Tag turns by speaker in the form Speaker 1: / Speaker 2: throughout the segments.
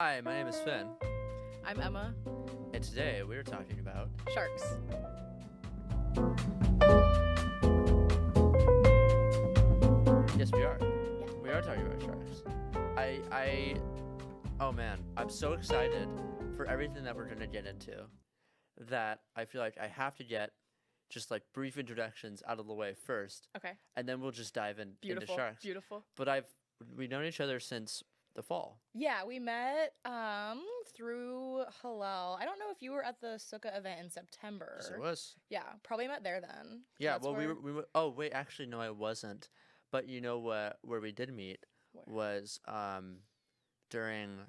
Speaker 1: Hi, my name is Finn,
Speaker 2: I'm Emma.
Speaker 1: and today we're talking about
Speaker 2: Sharks.
Speaker 1: yes, we are.
Speaker 2: Yeah.
Speaker 1: We are talking about sharks. Oh man, I'm so excited for everything that we're gonna get into that I feel like I have to get just like brief introductions out of the way first,
Speaker 2: Okay.
Speaker 1: and then we'll just dive into
Speaker 2: Beautiful.
Speaker 1: sharks.
Speaker 2: Beautiful.
Speaker 1: But we've known each other since the fall.
Speaker 2: Yeah, we met through Halal. I don't know if you were at the Sukkah event in September.
Speaker 1: Yes, it was.
Speaker 2: Yeah, probably met there then.
Speaker 1: Yeah,
Speaker 2: that's
Speaker 1: well,
Speaker 2: where...
Speaker 1: we were. Oh wait, actually, no, I wasn't. But you know what? Where we did meet
Speaker 2: Where?
Speaker 1: was during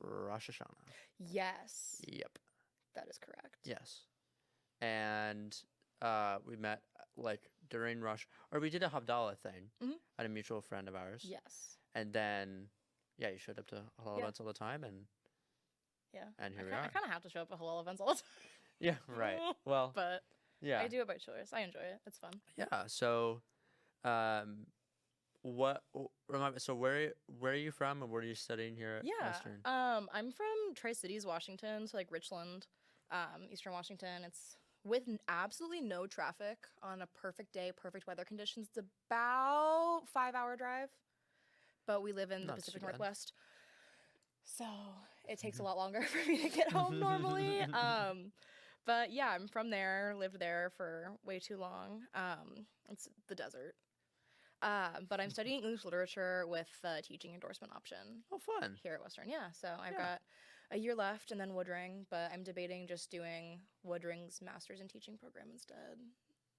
Speaker 1: Rosh Hashanah.
Speaker 2: Yes,
Speaker 1: Yep.
Speaker 2: that is correct.
Speaker 1: Yes. And we met like during or we did a Havdalah thing
Speaker 2: Mhm.
Speaker 1: at a mutual friend of ours.
Speaker 2: Yes.
Speaker 1: And then, yeah, you showed up to halal
Speaker 2: Yeah.
Speaker 1: events all the time, and
Speaker 2: Yeah.
Speaker 1: and here we
Speaker 2: I
Speaker 1: are.
Speaker 2: kind of have to show up at Halal events all the time.
Speaker 1: Yeah, right. Well,
Speaker 2: But
Speaker 1: yeah,
Speaker 2: I do it by choice. I enjoy it. It's fun.
Speaker 1: yeah. So, remind me. So where are you from, and where are you studying here at
Speaker 2: Yeah.
Speaker 1: Western?
Speaker 2: I'm from Tri-Cities, Washington, so like Richland, Eastern Washington. It's with absolutely no traffic on a perfect day, perfect weather conditions. It's about 5-hour drive, but we live in the
Speaker 1: Not
Speaker 2: Pacific
Speaker 1: too bad.
Speaker 2: Northwest, so it takes a lot longer for me to get home normally. But yeah, I'm from there. Lived there for way too long. It's the desert. But I'm studying English literature with a teaching endorsement option
Speaker 1: Oh, fun.
Speaker 2: here at Western. Yeah, so I've
Speaker 1: Yeah.
Speaker 2: got a year left and then Woodring, but I'm debating just doing Woodring's master's in teaching program instead,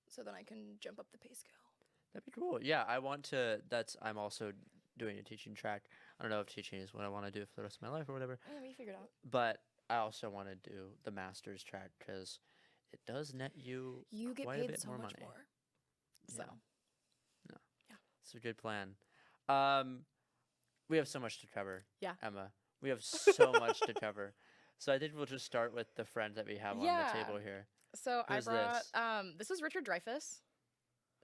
Speaker 2: so then I can jump up the pay scale.
Speaker 1: That'd be cool. Yeah, I want to. I'm also doing a teaching track. I don't know if teaching is what I want to do for the rest of my life or whatever,
Speaker 2: Yeah, we figured out.
Speaker 1: but I also want to do the master's track because it does net you
Speaker 2: You get
Speaker 1: quite a
Speaker 2: paid
Speaker 1: bit
Speaker 2: so
Speaker 1: more
Speaker 2: much
Speaker 1: money.
Speaker 2: more. So
Speaker 1: Yeah.
Speaker 2: Yeah.
Speaker 1: It's a good plan. We have so much to cover.
Speaker 2: Yeah.
Speaker 1: Emma, we have so much to cover. So I think we'll just start with the friend that we have on
Speaker 2: Yeah.
Speaker 1: the table here.
Speaker 2: So
Speaker 1: Who's
Speaker 2: I brought
Speaker 1: this?
Speaker 2: this is Richard Dreyfuss.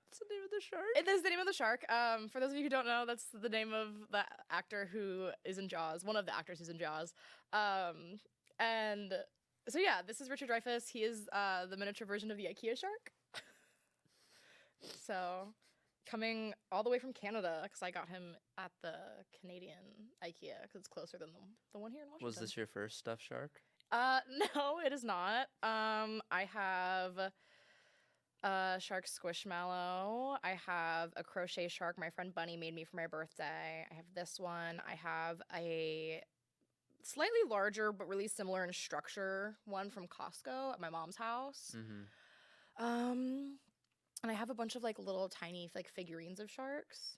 Speaker 1: What's the name of the shark?
Speaker 2: It is the name of the shark. For those of you who don't know, that's the name of the actor who is in Jaws, one of the actors who's in Jaws. And so yeah, this is Richard Dreyfuss. He is the miniature version of the IKEA shark. So coming all the way from Canada, because I got him at the Canadian IKEA because it's closer than the one here in Washington.
Speaker 1: Was this your first stuffed shark?
Speaker 2: No, it is not. I have a shark squishmallow. I have a crochet shark my friend Bunny made me for my birthday. I have this one. I have a slightly larger but really similar in structure one from Costco at my mom's house.
Speaker 1: Mm-hmm.
Speaker 2: And I have a bunch of like little tiny like figurines of sharks.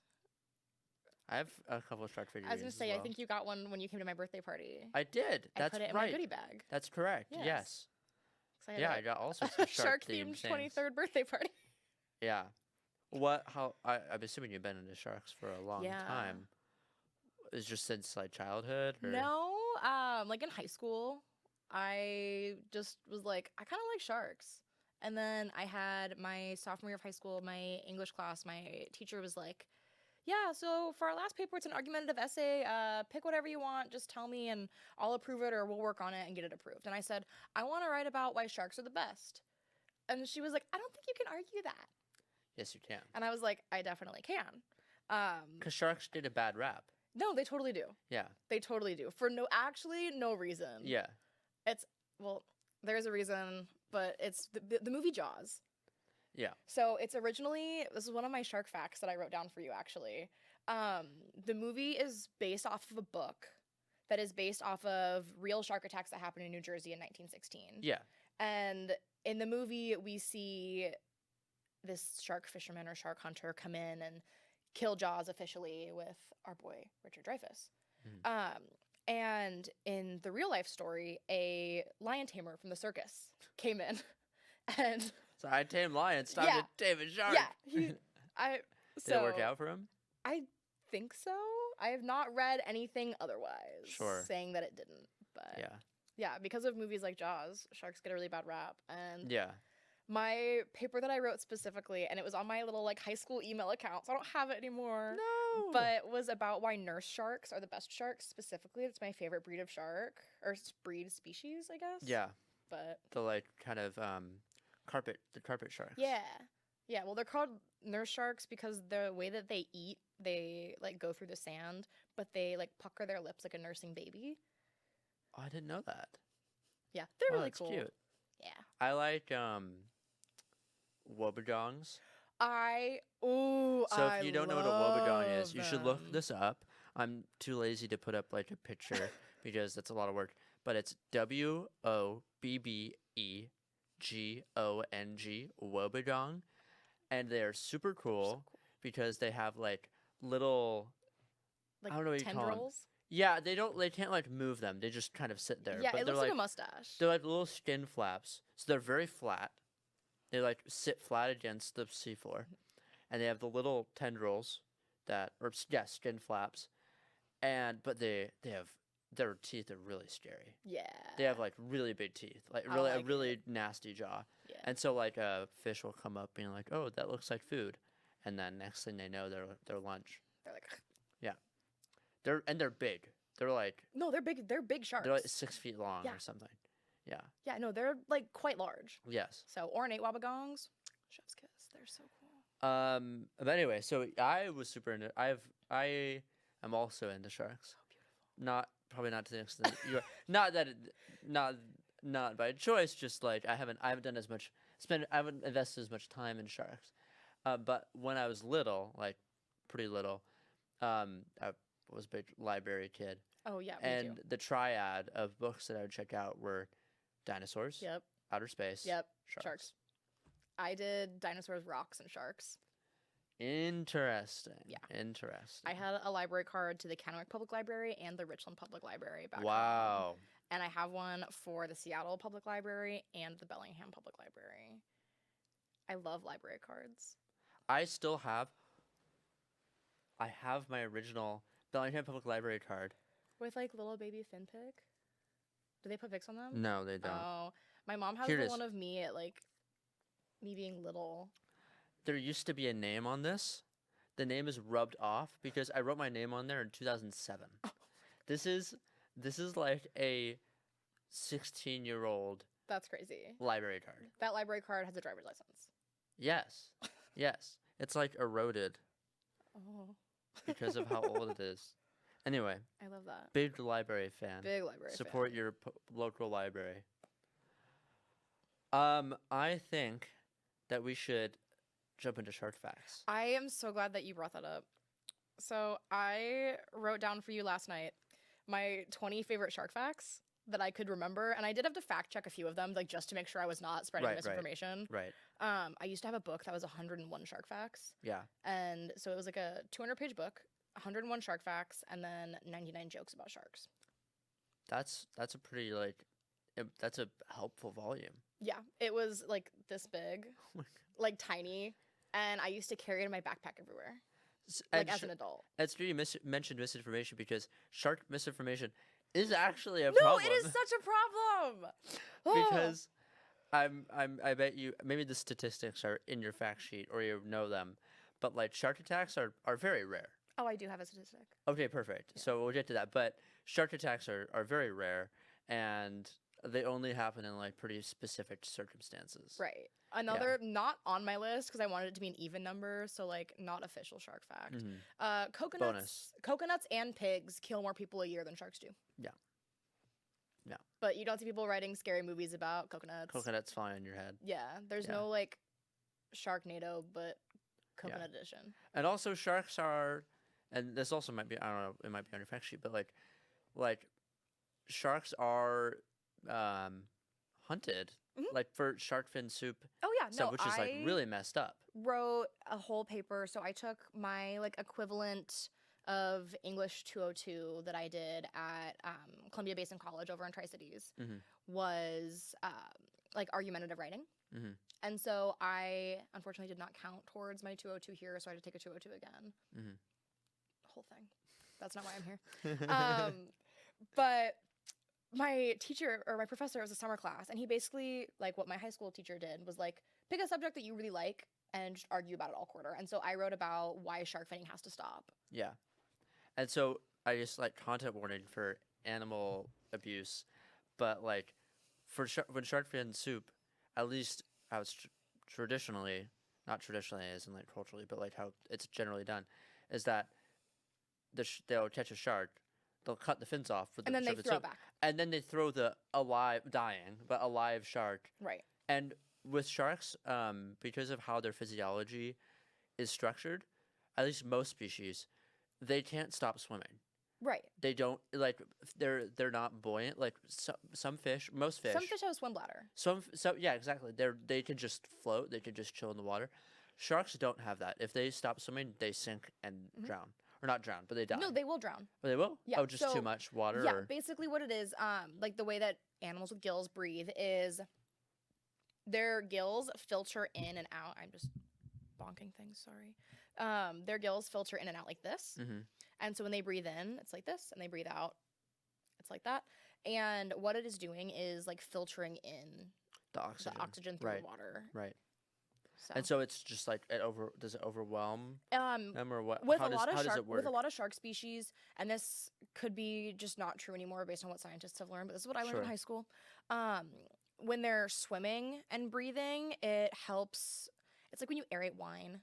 Speaker 1: I have a couple of shark figurines.
Speaker 2: I was gonna say,
Speaker 1: as well.
Speaker 2: I think you got one when you came to my birthday party.
Speaker 1: I did.
Speaker 2: I
Speaker 1: That's
Speaker 2: put it in
Speaker 1: right.
Speaker 2: my goodie bag.
Speaker 1: That's correct.
Speaker 2: Yes.
Speaker 1: Yes.
Speaker 2: 'Cause I had
Speaker 1: Yeah,
Speaker 2: a
Speaker 1: I got all sorts of
Speaker 2: shark-themed
Speaker 1: shark-themed things.
Speaker 2: 23rd birthday party.
Speaker 1: Yeah. I'm assuming you've been into sharks for a long
Speaker 2: Yeah.
Speaker 1: time. Is just since like childhood? Or?
Speaker 2: No, like in high school, I just was like, I kind of like sharks. And then I had my sophomore year of high school, my English class, my teacher was like, yeah, so for our last paper, it's an argumentative essay. Pick whatever you want, just tell me and I'll approve it or we'll work on it and get it approved. And I said, I want to write about why sharks are the best. And she was like, I don't think you can argue that.
Speaker 1: Yes, you can.
Speaker 2: And I was like, I definitely can.
Speaker 1: Because sharks get a bad rap.
Speaker 2: No, they totally do.
Speaker 1: Yeah.
Speaker 2: They totally do. For no reason.
Speaker 1: Yeah.
Speaker 2: Well, there's a reason, but it's the movie Jaws.
Speaker 1: Yeah.
Speaker 2: So it's originally, this is one of my shark facts that I wrote down for you actually. The movie is based off of a book that is based off of real shark attacks that happened in New Jersey in 1916.
Speaker 1: Yeah.
Speaker 2: And in the movie, we see this shark fisherman or shark hunter come in and kill Jaws officially with our boy Richard Dreyfuss.
Speaker 1: Mhm.
Speaker 2: And in the real life story, a lion tamer from the circus came in, and
Speaker 1: So I tamed lion, stopped
Speaker 2: Yeah.
Speaker 1: a tame shark.
Speaker 2: yeah,
Speaker 1: Did it work out for him?
Speaker 2: I think so. I have not read anything otherwise
Speaker 1: Sure.
Speaker 2: saying that it didn't. But
Speaker 1: Yeah.
Speaker 2: yeah, because of movies like Jaws, sharks get a really bad rap. And
Speaker 1: Yeah.
Speaker 2: my paper that I wrote specifically, and it was on my little like high school email account, so I don't have it anymore.
Speaker 1: No.
Speaker 2: but was about why nurse sharks are the best sharks. Specifically, it's my favorite breed of shark, or breed species, I guess.
Speaker 1: Yeah,
Speaker 2: But
Speaker 1: the like kind of the carpet sharks.
Speaker 2: yeah. Yeah, well, they're called nurse sharks because the way that they eat, they like go through the sand, but they like pucker their lips like a nursing baby.
Speaker 1: Oh, I didn't know that.
Speaker 2: Yeah, they're
Speaker 1: Oh,
Speaker 2: really
Speaker 1: that's
Speaker 2: cool.
Speaker 1: cute.
Speaker 2: Yeah.
Speaker 1: I like wobegongs. So if you don't know what a wobegong is, you should look this up. I'm too lazy to put up like a picture because that's a lot of work. But it's WOBBEGONG, wobegong, and they're super cool because they have like little,
Speaker 2: Like
Speaker 1: I don't know what you call them.
Speaker 2: tendrils.
Speaker 1: Yeah, they can't like move them. They just kind of sit there.
Speaker 2: Yeah,
Speaker 1: but
Speaker 2: it
Speaker 1: they're
Speaker 2: looks like
Speaker 1: like
Speaker 2: a mustache.
Speaker 1: they're like little skin flaps. So they're very flat. They like sit flat against the seafloor, and they have the little tendrils skin flaps, but they have their teeth are really scary.
Speaker 2: Yeah.
Speaker 1: They have like really big teeth, like
Speaker 2: I
Speaker 1: really
Speaker 2: like
Speaker 1: a really nasty jaw.
Speaker 2: Yeah.
Speaker 1: And so like a fish will come up being like, oh, that looks like food, and then next thing they know, they're lunch.
Speaker 2: They're like.
Speaker 1: They're big. They're like
Speaker 2: No, they're big. They're big sharks.
Speaker 1: they're like 6 feet long
Speaker 2: Yeah.
Speaker 1: or something. Yeah.
Speaker 2: Yeah, no, they're like quite large.
Speaker 1: Yes.
Speaker 2: So ornate wobegongs, chef's kiss. They're so cool.
Speaker 1: But anyway, so I was super into. I am also into sharks.
Speaker 2: So beautiful.
Speaker 1: Probably not to the extent that you are. Not that not by choice. Just like I haven't done as much. I haven't invested as much time in sharks. But when I was little, like pretty little, I was a big library kid,
Speaker 2: Oh yeah, me
Speaker 1: and
Speaker 2: too.
Speaker 1: the triad of books that I would check out were dinosaurs,
Speaker 2: Yep.
Speaker 1: outer space,
Speaker 2: Yep.
Speaker 1: sharks.
Speaker 2: I did dinosaurs, rocks, and sharks.
Speaker 1: Interesting.
Speaker 2: Yeah.
Speaker 1: Interesting.
Speaker 2: I had a library card to the Kennewick Public Library and the Richland Public Library back home.
Speaker 1: Wow.
Speaker 2: And I have one for the Seattle Public Library and the Bellingham Public Library. I love library cards.
Speaker 1: I still have. I have my original Bellingham Public Library card.
Speaker 2: With like little baby Finpic. Do they put pics on them?
Speaker 1: No, they don't.
Speaker 2: Oh, my mom has
Speaker 1: Here it
Speaker 2: the
Speaker 1: is.
Speaker 2: one of me at like me being little.
Speaker 1: There used to be a name on this. The name is rubbed off because I wrote my name on there in 2007. This is like a 16-year-old
Speaker 2: That's crazy.
Speaker 1: library card.
Speaker 2: That library card has a driver's license.
Speaker 1: Yes. Yes. It's like eroded
Speaker 2: Oh,
Speaker 1: because of how old it is. Anyway,
Speaker 2: I love that.
Speaker 1: big library fan.
Speaker 2: Big library.
Speaker 1: Support
Speaker 2: fan.
Speaker 1: your local library. I think that we should jump into shark facts.
Speaker 2: I am so glad that you brought that up. So I wrote down for you last night my 20 favorite shark facts that I could remember, and I did have to fact check a few of them, like just to make sure I was not spreading
Speaker 1: Right,
Speaker 2: misinformation.
Speaker 1: Right.
Speaker 2: I used to have a book that was 101 shark facts,
Speaker 1: Yeah.
Speaker 2: and so it was like a 200-page book, 101 shark facts, and then 99 jokes about sharks.
Speaker 1: That's a pretty that's a helpful volume.
Speaker 2: Yeah, it was like this big,
Speaker 1: Oh my
Speaker 2: like tiny, and I used to carry it in my backpack everywhere,
Speaker 1: And
Speaker 2: like as an adult.
Speaker 1: It's true you mentioned misinformation because shark misinformation is actually a
Speaker 2: No,
Speaker 1: problem.
Speaker 2: it is such a problem.
Speaker 1: Because I bet you maybe the statistics are in your fact sheet or you know them, but like shark attacks are very rare.
Speaker 2: Oh, I do have a statistic.
Speaker 1: Okay, perfect.
Speaker 2: Yeah.
Speaker 1: So we'll get to that. But shark attacks are very rare and they only happen in like pretty specific circumstances.
Speaker 2: Right. Another not on my list because I wanted it to be an even number, so like not official shark fact.
Speaker 1: Mhm.
Speaker 2: Coconuts. Coconuts and pigs kill more people a year than sharks do.
Speaker 1: Yeah. Yeah.
Speaker 2: But you don't see people writing scary movies about coconuts.
Speaker 1: Coconuts flying on your head.
Speaker 2: Yeah. There's
Speaker 1: Yeah.
Speaker 2: no like Sharknado, but coconut edition.
Speaker 1: And also sharks are, and this also might be, I don't know, it might be on your fact sheet, but like sharks are hunted,
Speaker 2: Mhm.
Speaker 1: like for shark fin soup
Speaker 2: Oh yeah,
Speaker 1: stuff,
Speaker 2: no,
Speaker 1: which is like
Speaker 2: I
Speaker 1: really messed up.
Speaker 2: wrote a whole paper. So I took my like equivalent of English 202 that I did at Columbia Basin College over in Tri-Cities
Speaker 1: Mhm.
Speaker 2: was like argumentative writing.
Speaker 1: Mhm.
Speaker 2: And so I unfortunately did not count towards my 202 here, so I had to take a 202 again.
Speaker 1: Mhm.
Speaker 2: Whole thing. That's not why I'm here. But my teacher or my professor, it was a summer class, and he basically, like what my high school teacher did, was like, pick a subject that you really like and just argue about it all quarter. And so I wrote about why shark finning has to stop.
Speaker 1: Yeah. And so I just like content warning for animal abuse, but like when shark fin soup, at least how it's traditionally, not traditionally as in like culturally, but like how it's generally done, is that they'll catch a shark, they'll cut the fins off with
Speaker 2: And
Speaker 1: the
Speaker 2: then they
Speaker 1: shark fin
Speaker 2: throw it
Speaker 1: soup,
Speaker 2: back.
Speaker 1: and then they throw the alive shark.
Speaker 2: Right.
Speaker 1: And with sharks, because of how their physiology is structured, at least most species, they can't stop swimming.
Speaker 2: Right.
Speaker 1: They don't like they're not buoyant like some fish, most fish.
Speaker 2: Some fish have a swim bladder.
Speaker 1: So yeah, exactly. They can just float. They can just chill in the water. Sharks don't have that. If they stop swimming, they sink and drown, or not drown, but they die.
Speaker 2: No, they will drown.
Speaker 1: Oh, they will.
Speaker 2: Yeah,
Speaker 1: Oh, just
Speaker 2: so-
Speaker 1: too much water.
Speaker 2: Yeah,
Speaker 1: Or?
Speaker 2: basically what it is, like the way that animals with gills breathe is their gills filter in and out. I'm just bonking things, sorry. Their gills filter in and out like this.
Speaker 1: Mm-hmm.
Speaker 2: And so when they breathe in, it's like this, and they breathe out, it's like that. And what it is doing is like filtering in
Speaker 1: The oxygen.
Speaker 2: the oxygen through
Speaker 1: Right.
Speaker 2: the water.
Speaker 1: Right.
Speaker 2: So,
Speaker 1: And so it's just like does it overwhelm them or what?
Speaker 2: with
Speaker 1: how
Speaker 2: a
Speaker 1: does,
Speaker 2: lot of
Speaker 1: how does
Speaker 2: shark
Speaker 1: it work?
Speaker 2: with a lot of shark species, and this could be just not true anymore based on what scientists have learned, but this is what I learned in
Speaker 1: Sure.
Speaker 2: high school. When they're swimming and breathing, it helps. It's like when you aerate wine,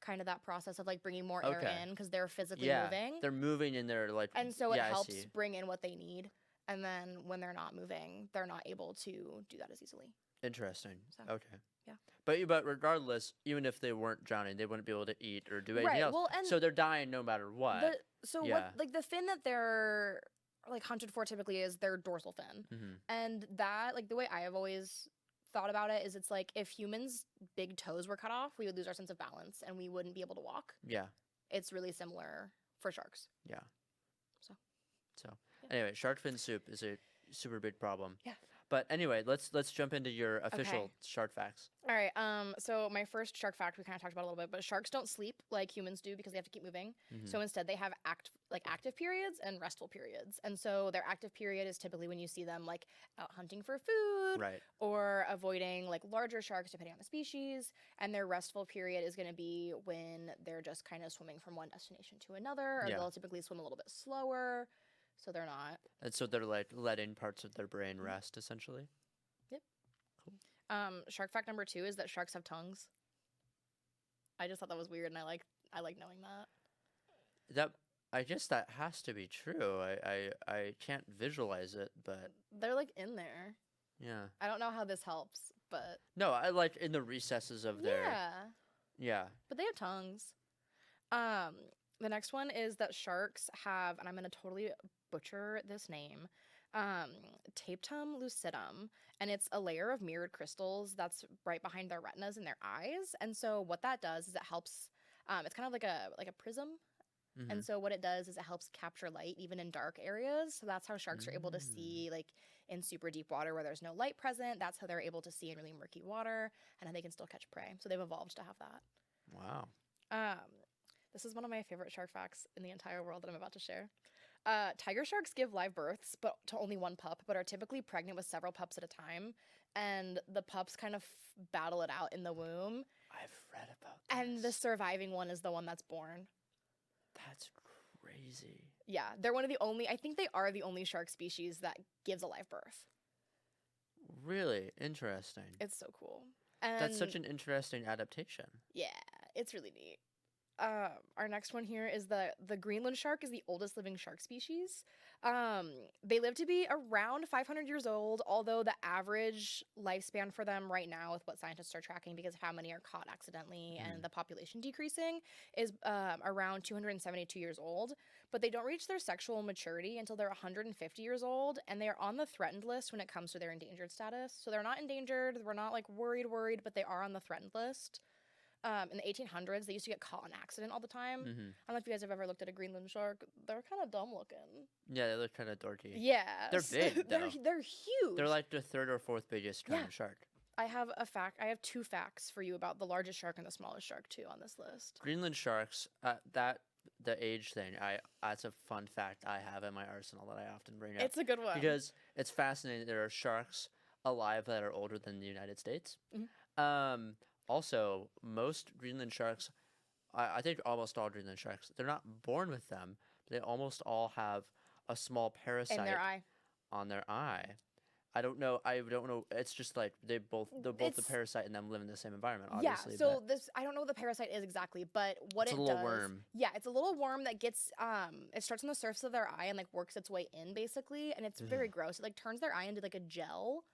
Speaker 2: kind of that process of like bringing more air
Speaker 1: Okay.
Speaker 2: in because they're physically
Speaker 1: yeah,
Speaker 2: moving,
Speaker 1: they're moving and they're like
Speaker 2: and so it
Speaker 1: yeah, I
Speaker 2: helps
Speaker 1: see.
Speaker 2: bring in what they need. And then when they're not moving, they're not able to do that as easily.
Speaker 1: Interesting.
Speaker 2: So,
Speaker 1: Okay.
Speaker 2: yeah.
Speaker 1: But regardless, even if they weren't drowning, they wouldn't be able to eat or do anything
Speaker 2: Right,
Speaker 1: else.
Speaker 2: well, and
Speaker 1: so they're dying no matter what.
Speaker 2: So
Speaker 1: Yeah.
Speaker 2: what like the fin that they're like hunted for typically is their dorsal fin.
Speaker 1: Mm-hmm.
Speaker 2: And that, like, the way I have always thought about it is it's like if humans' big toes were cut off, we would lose our sense of balance and we wouldn't be able to walk.
Speaker 1: Yeah.
Speaker 2: It's really similar for sharks.
Speaker 1: Yeah.
Speaker 2: So. Yeah.
Speaker 1: Anyway, shark fin soup is a super big problem.
Speaker 2: Yeah.
Speaker 1: But anyway, let's jump into your official
Speaker 2: Okay.
Speaker 1: shark facts.
Speaker 2: All right. So my first shark fact we kind of talked about a little bit, but sharks don't sleep like humans do because they have to keep moving.
Speaker 1: Mhm.
Speaker 2: So instead, they have active periods and restful periods. And so their active period is typically when you see them like out hunting for food
Speaker 1: Right.
Speaker 2: or avoiding like larger sharks depending on the species. And their restful period is going to be when they're just kind of swimming from one destination to another, or
Speaker 1: Yeah.
Speaker 2: they'll typically swim a little bit slower. So they're not.
Speaker 1: And so they're like letting parts of their brain
Speaker 2: Mm-hmm.
Speaker 1: rest essentially.
Speaker 2: Shark fact number 2 is that sharks have tongues. I just thought that was weird, and I like knowing that.
Speaker 1: That I guess that has to be true. I can't visualize it, but
Speaker 2: They're like in there.
Speaker 1: yeah.
Speaker 2: I don't know how this helps, but
Speaker 1: No, I like in the recesses of their yeah.
Speaker 2: but they have tongues. The next one is that sharks have, and I'm gonna totally butcher this name, tapetum lucidum, and it's a layer of mirrored crystals that's right behind their retinas and their eyes. And so what that does is it helps. It's kind of like a prism.
Speaker 1: Mhm.
Speaker 2: And so what it does is it helps capture light even in dark areas. So that's how sharks are able to see like in super deep water where there's no light present. That's how they're able to see in really murky water, and how they can still catch prey. So they've evolved to have that.
Speaker 1: Wow.
Speaker 2: This is one of my favorite shark facts in the entire world that I'm about to share. Tiger sharks give live births, but to only one pup, but are typically pregnant with several pups at a time. And the pups kind of battle it out in the womb.
Speaker 1: I've read about this.
Speaker 2: And the surviving one is the one that's born.
Speaker 1: That's crazy.
Speaker 2: Yeah, they're one of the only, I think they are the only shark species that gives a live birth.
Speaker 1: Really interesting.
Speaker 2: It's so cool. And
Speaker 1: That's such an interesting adaptation.
Speaker 2: yeah, it's really neat. Our next one here is the Greenland shark is the oldest living shark species. They live to be around 500 years old, although the average lifespan for them right now, with what scientists are tracking because of how many are caught accidentally and the population decreasing, is around 272 years old. But they don't reach their sexual maturity until they're 150 years old, and they are on the threatened list when it comes to their endangered status. So they're not endangered. We're not like worried, but they are on the threatened list. In the 1800s, they used to get caught in accident all the time.
Speaker 1: Hmm.
Speaker 2: I don't know if you guys have ever looked at a Greenland shark. They're kind of dumb looking.
Speaker 1: Yeah, they look kind of dorky.
Speaker 2: Yeah.
Speaker 1: They're big,
Speaker 2: they're,
Speaker 1: though.
Speaker 2: they're huge.
Speaker 1: They're like the third or fourth biggest kind
Speaker 2: Yeah.
Speaker 1: of shark.
Speaker 2: I have I have 2 facts for you about the largest shark and the smallest shark too on this list.
Speaker 1: Greenland sharks, the age thing, that's a fun fact I have in my arsenal that I often bring up.
Speaker 2: It's a good one.
Speaker 1: Because it's fascinating. There are sharks alive that are older than the United States.
Speaker 2: Mhm.
Speaker 1: Also, most Greenland sharks, I think almost all Greenland sharks, they're not born with them. They almost all have a small
Speaker 2: In
Speaker 1: parasite
Speaker 2: their eye.
Speaker 1: on their eye. I don't know. I don't know. It's just like they're both the
Speaker 2: It's
Speaker 1: parasite and them live in the same environment,
Speaker 2: yeah.
Speaker 1: obviously.
Speaker 2: So
Speaker 1: But
Speaker 2: this I don't know what the parasite is exactly, but what
Speaker 1: it's a
Speaker 2: it
Speaker 1: little
Speaker 2: does.
Speaker 1: worm.
Speaker 2: Yeah, it's a little worm that gets it starts on the surface of their eye and like works its way in basically, and it's very
Speaker 1: Ugh.
Speaker 2: gross. It like turns their eye into like a gel.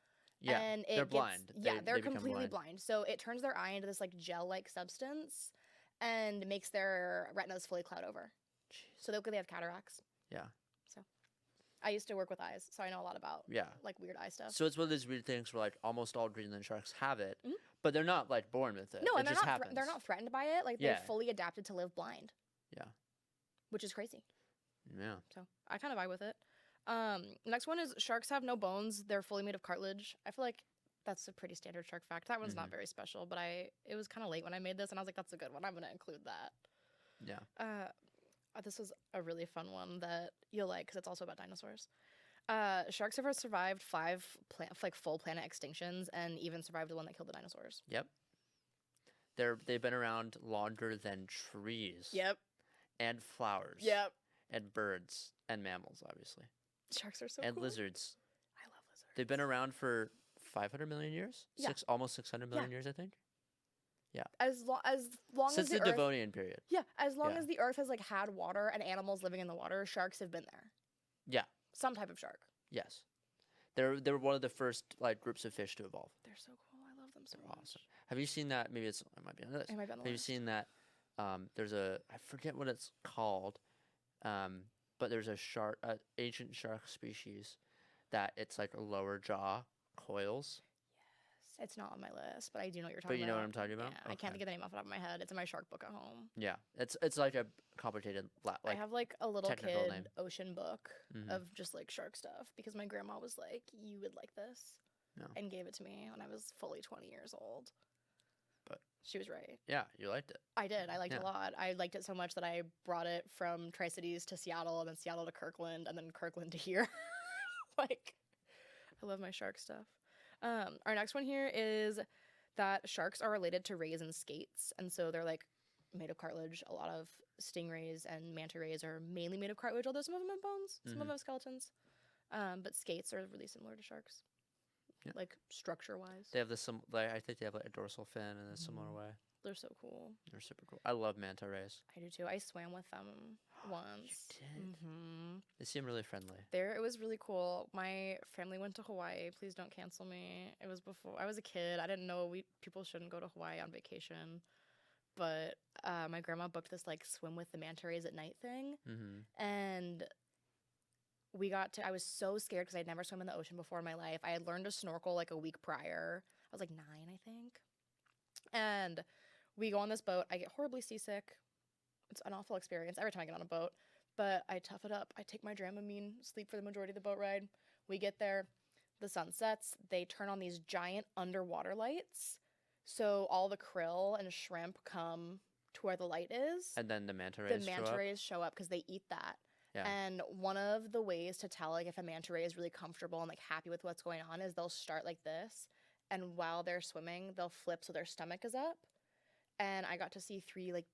Speaker 1: Yeah,
Speaker 2: And
Speaker 1: they're
Speaker 2: it gets
Speaker 1: blind.
Speaker 2: yeah, they're
Speaker 1: they become
Speaker 2: completely
Speaker 1: blind.
Speaker 2: blind. So it turns their eye into this like gel-like substance and makes their retinas fully cloud over.
Speaker 1: Jeez.
Speaker 2: So they have cataracts.
Speaker 1: Yeah.
Speaker 2: So I used to work with eyes, so I know a lot about
Speaker 1: Yeah.
Speaker 2: like weird eye stuff.
Speaker 1: So it's one of those weird things where like almost all Greenland sharks have it,
Speaker 2: Mhm.
Speaker 1: but they're not like born with it.
Speaker 2: No,
Speaker 1: it
Speaker 2: and
Speaker 1: just happens.
Speaker 2: they're not threatened by it. Like
Speaker 1: Yeah.
Speaker 2: they're fully adapted to live blind.
Speaker 1: Yeah.
Speaker 2: Which is crazy.
Speaker 1: Yeah.
Speaker 2: So I kind of vibe with it. Next one is sharks have no bones. They're fully made of cartilage. I feel like that's a pretty standard shark fact. That one's not very special, but it was kind of late when I made this, and I was like, that's a good one. I'm gonna include that.
Speaker 1: Yeah.
Speaker 2: This was a really fun one that you'll like because it's also about dinosaurs. Sharks have survived 5 full planet extinctions and even survived the one that killed the dinosaurs.
Speaker 1: Yep. They've been around longer than trees.
Speaker 2: Yep.
Speaker 1: And flowers.
Speaker 2: Yep.
Speaker 1: And birds and mammals, obviously.
Speaker 2: Sharks are so
Speaker 1: and
Speaker 2: cool.
Speaker 1: lizards.
Speaker 2: I love lizards.
Speaker 1: They've been around for 500 million years.
Speaker 2: Yeah.
Speaker 1: Almost 600 million years, I think.
Speaker 2: As long
Speaker 1: Since
Speaker 2: as
Speaker 1: the
Speaker 2: Earth,
Speaker 1: Devonian period.
Speaker 2: yeah, as long
Speaker 1: Yeah.
Speaker 2: as the Earth has like had water and animals living in the water, sharks have been there.
Speaker 1: Yeah.
Speaker 2: Some type of shark.
Speaker 1: Yes. They're one of the first like groups of fish to evolve.
Speaker 2: They're so cool. I love them so
Speaker 1: They're
Speaker 2: much.
Speaker 1: awesome. Have you seen that? Maybe it might be on this.
Speaker 2: It might be on the
Speaker 1: Have you
Speaker 2: list.
Speaker 1: seen that? There's I forget what it's called, but there's a ancient shark species that it's like a lower jaw coils.
Speaker 2: Yes, it's not on my list, but I do know what you're talking about.
Speaker 1: But you know what I'm talking about?
Speaker 2: Yeah, I can't think of the name off the top of my head. It's in my shark book at home.
Speaker 1: Yeah, it's like a complicated
Speaker 2: I have like a little
Speaker 1: technical
Speaker 2: kid
Speaker 1: name.
Speaker 2: ocean book
Speaker 1: Mhm.
Speaker 2: of just like shark stuff because my grandma was like, "You would like this,"
Speaker 1: No.
Speaker 2: and gave it to me when I was fully 20 years old.
Speaker 1: But
Speaker 2: she was right.
Speaker 1: Yeah, you liked it.
Speaker 2: I did. I liked it
Speaker 1: Yeah.
Speaker 2: a lot. I liked it so much that I brought it from Tri-Cities to Seattle, and then Seattle to Kirkland, and then Kirkland to here. Like, I love my shark stuff. Our next one here is that sharks are related to rays and skates, and so they're like made of cartilage. A lot of stingrays and manta rays are mainly made of cartilage, although some of them have bones, some of them have skeletons. But skates are really similar to sharks, like structure-wise.
Speaker 1: They have this I think they have like a dorsal fin in a similar way.
Speaker 2: They're so cool.
Speaker 1: They're super cool. I love manta rays.
Speaker 2: I do too. I swam with them once.
Speaker 1: You did?
Speaker 2: Mm-hmm.
Speaker 1: They seem really friendly.
Speaker 2: It was really cool. My family went to Hawaii. Please don't cancel me. It was before I was a kid. I didn't know people shouldn't go to Hawaii on vacation, but my grandma booked this like swim with the manta rays at night thing, and I was so scared because I'd never swum in the ocean before in my life. I had learned to snorkel like a week prior. I was like 9, I think, and we go on this boat. I get horribly seasick. It's an awful experience every time I get on a boat, but I tough it up. I take my Dramamine, sleep for the majority of the boat ride. We get there, the sun sets. They turn on these giant underwater lights, so all the krill and shrimp come to where the light is.
Speaker 1: And then the manta rays
Speaker 2: show up because they eat that.
Speaker 1: Yeah.
Speaker 2: And one of the ways to tell like if a manta ray is really comfortable and like happy with what's going on is they'll start like this, and while they're swimming, they'll flip so their stomach is up. And I got to see 3, like,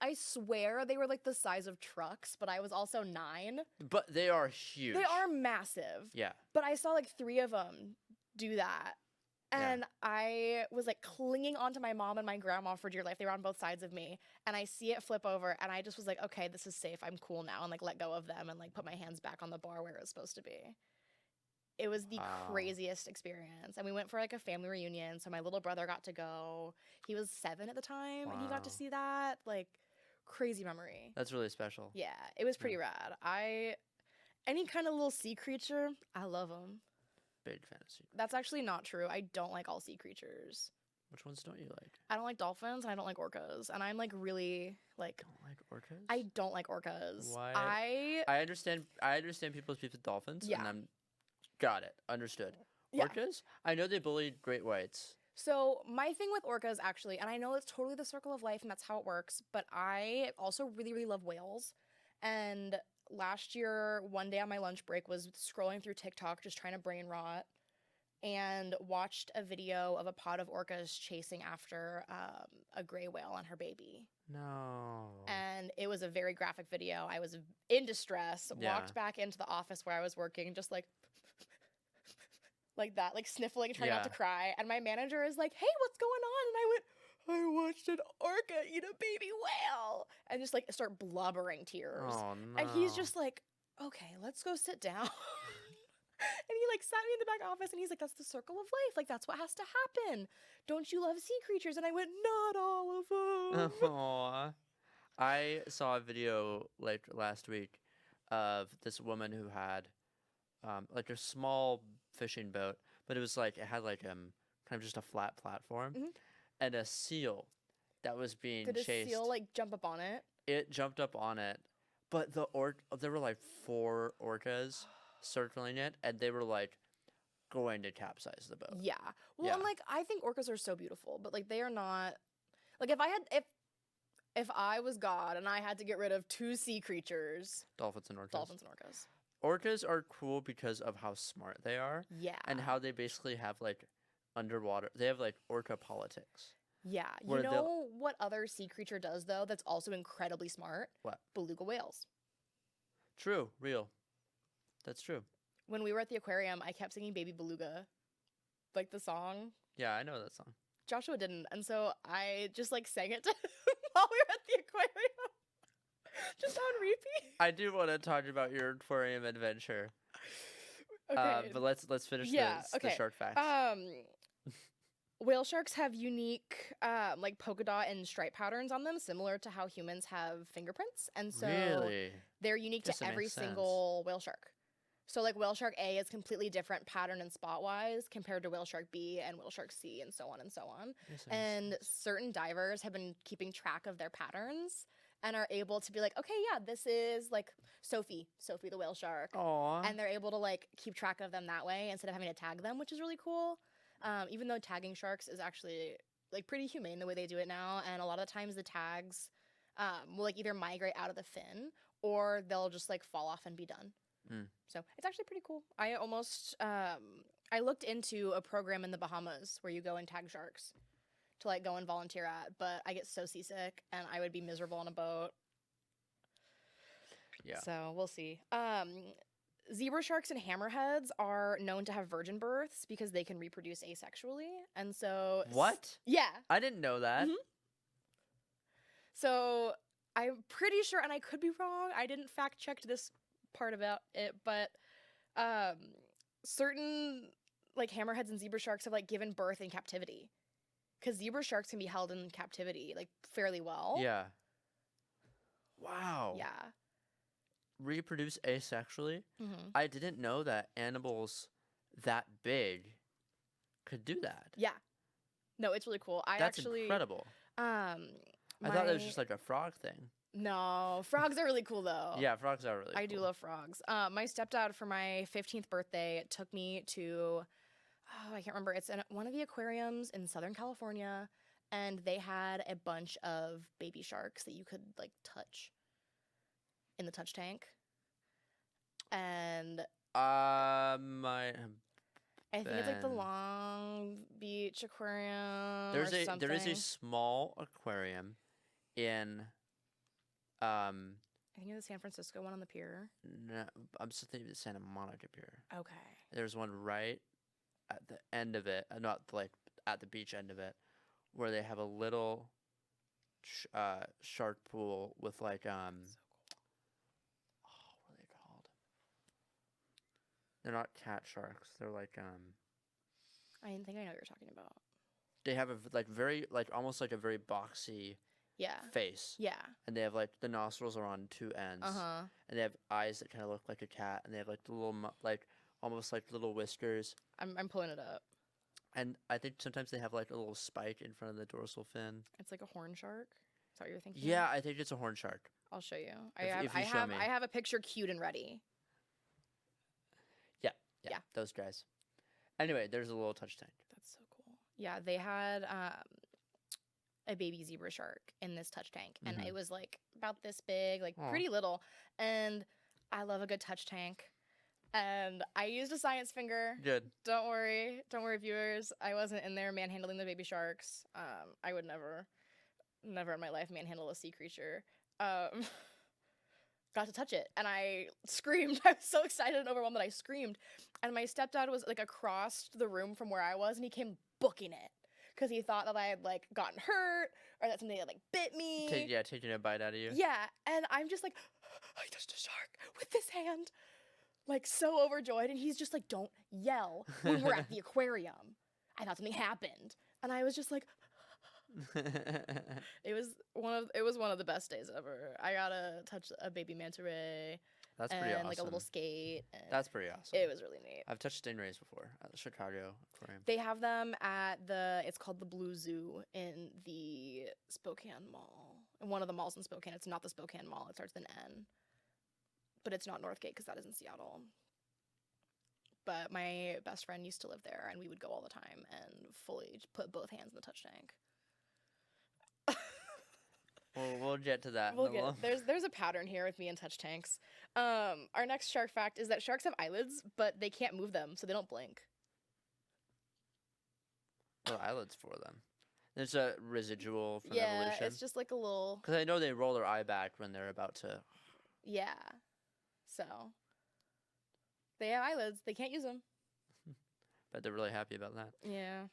Speaker 2: I swear they were, like, the size of trucks, but I was also 9.
Speaker 1: But they are huge.
Speaker 2: They are massive.
Speaker 1: Yeah.
Speaker 2: But I saw, like, 3 of them do that. And I was, like, clinging onto my mom and my grandma for dear life. They were on both sides of me. And I see it flip over, and I just was like, okay, this is safe. I'm cool now. And, like, let go of them and, like, put my hands back on the bar where it was supposed to be. It was the craziest experience. And we went for like a family reunion. So my little brother got to go. He was 7 at the time and he got to see that. Like, crazy memory.
Speaker 1: That's really special.
Speaker 2: Yeah, it was pretty rad. Any kind of little sea creature, I love them.
Speaker 1: Big fantasy.
Speaker 2: That's actually not true. I don't like all sea creatures.
Speaker 1: Which ones don't you like?
Speaker 2: I don't like dolphins and I don't like orcas. And I'm like really like.
Speaker 1: Don't like orcas?
Speaker 2: I don't like orcas.
Speaker 1: Why? I understand people speak with dolphins.
Speaker 2: Yeah.
Speaker 1: And got it. Understood.
Speaker 2: Yeah.
Speaker 1: Orcas? I know they bullied great whites.
Speaker 2: So my thing with orcas actually, and I know it's totally the circle of life and that's how it works, but I also really, really love whales. And last year, one day on my lunch break was scrolling through TikTok just trying to brain rot. and watched a video of a pod of orcas chasing after a gray whale and her baby.
Speaker 1: No.
Speaker 2: And it was a very graphic video. I was in distress, walked back into the office where I was working, just like that, like sniffling, trying not to cry. And my manager is like, "Hey, what's going on?" And I went, "I watched an orca eat a baby whale," and just like start blubbering tears.
Speaker 1: Oh no.
Speaker 2: And he's just like, "Okay, let's go sit down." And he like sat me in the back office and he's like, "That's the circle of life. Like that's what has to happen. Don't you love sea creatures?" And I went, "Not all of them."
Speaker 1: Aw. I saw a video like last week of this woman who had like a small fishing boat, but it was like it had like kind of just a flat platform
Speaker 2: Mhm.
Speaker 1: and a seal that was being
Speaker 2: Did a
Speaker 1: chased.
Speaker 2: seal like jump up on it?
Speaker 1: It jumped up on it, but there were like 4 orcas circling it, and they were like going to capsize the boat.
Speaker 2: Yeah. Well,
Speaker 1: Yeah.
Speaker 2: and like I think orcas are so beautiful, but like they are not. Like if I was God and I had to get rid of 2 sea creatures,
Speaker 1: Dolphins and orcas.
Speaker 2: dolphins and orcas.
Speaker 1: Orcas are cool because of how smart they are
Speaker 2: Yeah.
Speaker 1: and how they basically have like underwater. They have like orca politics.
Speaker 2: Yeah. You
Speaker 1: where they'll-
Speaker 2: know what other sea creature does though that's also incredibly smart?
Speaker 1: What?
Speaker 2: Beluga whales.
Speaker 1: True, real. That's true.
Speaker 2: When we were at the aquarium, I kept singing Baby Beluga, like the song.
Speaker 1: Yeah, I know that song.
Speaker 2: Joshua didn't, and so I just like sang it to him while we were at the aquarium, just on repeat.
Speaker 1: I do want to talk about your aquarium adventure.
Speaker 2: Okay.
Speaker 1: But let's finish
Speaker 2: Yeah,
Speaker 1: the
Speaker 2: okay.
Speaker 1: shark facts.
Speaker 2: Whale sharks have unique like polka dot and stripe patterns on them, similar to how humans have fingerprints, and so
Speaker 1: Really?
Speaker 2: they're unique
Speaker 1: Guess
Speaker 2: to
Speaker 1: that
Speaker 2: every
Speaker 1: makes sense.
Speaker 2: single whale shark. So like whale shark A is completely different pattern and spot wise compared to whale shark B and whale shark C and so on and so on.
Speaker 1: Yes, that makes
Speaker 2: And
Speaker 1: sense.
Speaker 2: certain divers have been keeping track of their patterns and are able to be like, okay, yeah, this is like Sophie the whale shark.
Speaker 1: Aw.
Speaker 2: And they're able to like keep track of them that way instead of having to tag them, which is really cool. Even though tagging sharks is actually like pretty humane the way they do it now, and a lot of the times the tags will like either migrate out of the fin or they'll just like fall off and be done. So it's actually pretty cool. I almost I looked into a program in the Bahamas where you go and tag sharks to like go and volunteer at, but I get so seasick and I would be miserable on a boat.
Speaker 1: Yeah.
Speaker 2: So we'll see. Zebra sharks and hammerheads are known to have virgin births because they can reproduce asexually. And so
Speaker 1: What?
Speaker 2: Yeah.
Speaker 1: I didn't know that.
Speaker 2: Mhm. So I'm pretty sure, and I could be wrong, I didn't fact check this part about it, but certain like hammerheads and zebra sharks have like given birth in captivity. Because zebra sharks can be held in captivity like fairly well.
Speaker 1: Yeah. Wow.
Speaker 2: Yeah.
Speaker 1: Reproduce asexually?
Speaker 2: Mm-hmm.
Speaker 1: I didn't know that animals that big could do that.
Speaker 2: Yeah. No, it's really cool.
Speaker 1: That's incredible. I thought that was just like a frog thing.
Speaker 2: No, frogs are really cool though.
Speaker 1: Yeah, frogs are really
Speaker 2: I
Speaker 1: cool.
Speaker 2: do love frogs. My stepdad for my 15th birthday took me to, I can't remember. It's in one of the aquariums in Southern California, and they had a bunch of baby sharks that you could like touch in the touch tank. And
Speaker 1: My
Speaker 2: I think it's like the
Speaker 1: Ben.
Speaker 2: Long Beach Aquarium
Speaker 1: there is
Speaker 2: or
Speaker 1: a
Speaker 2: something.
Speaker 1: small aquarium in
Speaker 2: I think it's the San Francisco one on the pier.
Speaker 1: no, I'm still thinking of the Santa Monica Pier.
Speaker 2: Okay.
Speaker 1: There's one right at the end of it, not like at the beach end of it, where they have a little shark pool with like
Speaker 2: So cool.
Speaker 1: oh, what are they called? They're not cat sharks. They're like
Speaker 2: I didn't think I know what you're talking about.
Speaker 1: they have a like very like almost like a very boxy
Speaker 2: Yeah.
Speaker 1: face,
Speaker 2: Yeah.
Speaker 1: and they have like the nostrils are on 2 ends,
Speaker 2: Uh-huh.
Speaker 1: and they have eyes that kind of look like a cat, and they have like the little like almost like little whiskers,
Speaker 2: I'm pulling it up.
Speaker 1: and I think sometimes they have like a little spike in front of the dorsal fin.
Speaker 2: It's like a horn shark. Is that what you're thinking?
Speaker 1: Yeah, I think it's a horn shark.
Speaker 2: I'll show you.
Speaker 1: If you show me.
Speaker 2: I have a picture queued and ready.
Speaker 1: Yeah,
Speaker 2: Yeah.
Speaker 1: those guys. Anyway, there's a little touch tank.
Speaker 2: That's so cool. Yeah, they had a baby zebra shark in this touch tank, and
Speaker 1: Mhm.
Speaker 2: it was like about this big, like
Speaker 1: Aw.
Speaker 2: pretty little. And I love a good touch tank. And I used a science finger.
Speaker 1: Good.
Speaker 2: Don't worry, viewers. I wasn't in there manhandling the baby sharks. I would never in my life manhandle a sea creature. Got to touch it, and I screamed. I was so excited and overwhelmed that I screamed. And my stepdad was like across the room from where I was, and he came booking it because he thought that I had like gotten hurt or that something had like bit me.
Speaker 1: Taking a bite out of you.
Speaker 2: Yeah, and I'm just like, I touched a shark with this hand, like so overjoyed, and he's just like, don't yell when we're at the aquarium. I thought something happened, and I was just like, it was one of the best days ever. I got to touch a baby manta ray.
Speaker 1: That's pretty awesome.
Speaker 2: Like a little skate.
Speaker 1: That's pretty awesome.
Speaker 2: It was really neat.
Speaker 1: I've touched stingrays before at the Chicago Aquarium.
Speaker 2: They have them at it's called the Blue Zoo in the Spokane Mall. In one of the malls in Spokane. It's not the Spokane Mall. It starts with an N. But it's not Northgate because that is in Seattle. But my best friend used to live there, and we would go all the time and fully put both hands in the touch tank.
Speaker 1: We'll get to that.
Speaker 2: There's a pattern here with me and touch tanks. Our next shark fact is that sharks have eyelids, but they can't move them, so they don't blink.
Speaker 1: Well, eyelids for them. There's a residual from evolution.
Speaker 2: Yeah, it's just like a little.
Speaker 1: Because I know they roll their eye back when they're about to.
Speaker 2: Yeah, so they have eyelids. They can't use them.
Speaker 1: But they're really happy about that.
Speaker 2: Yeah.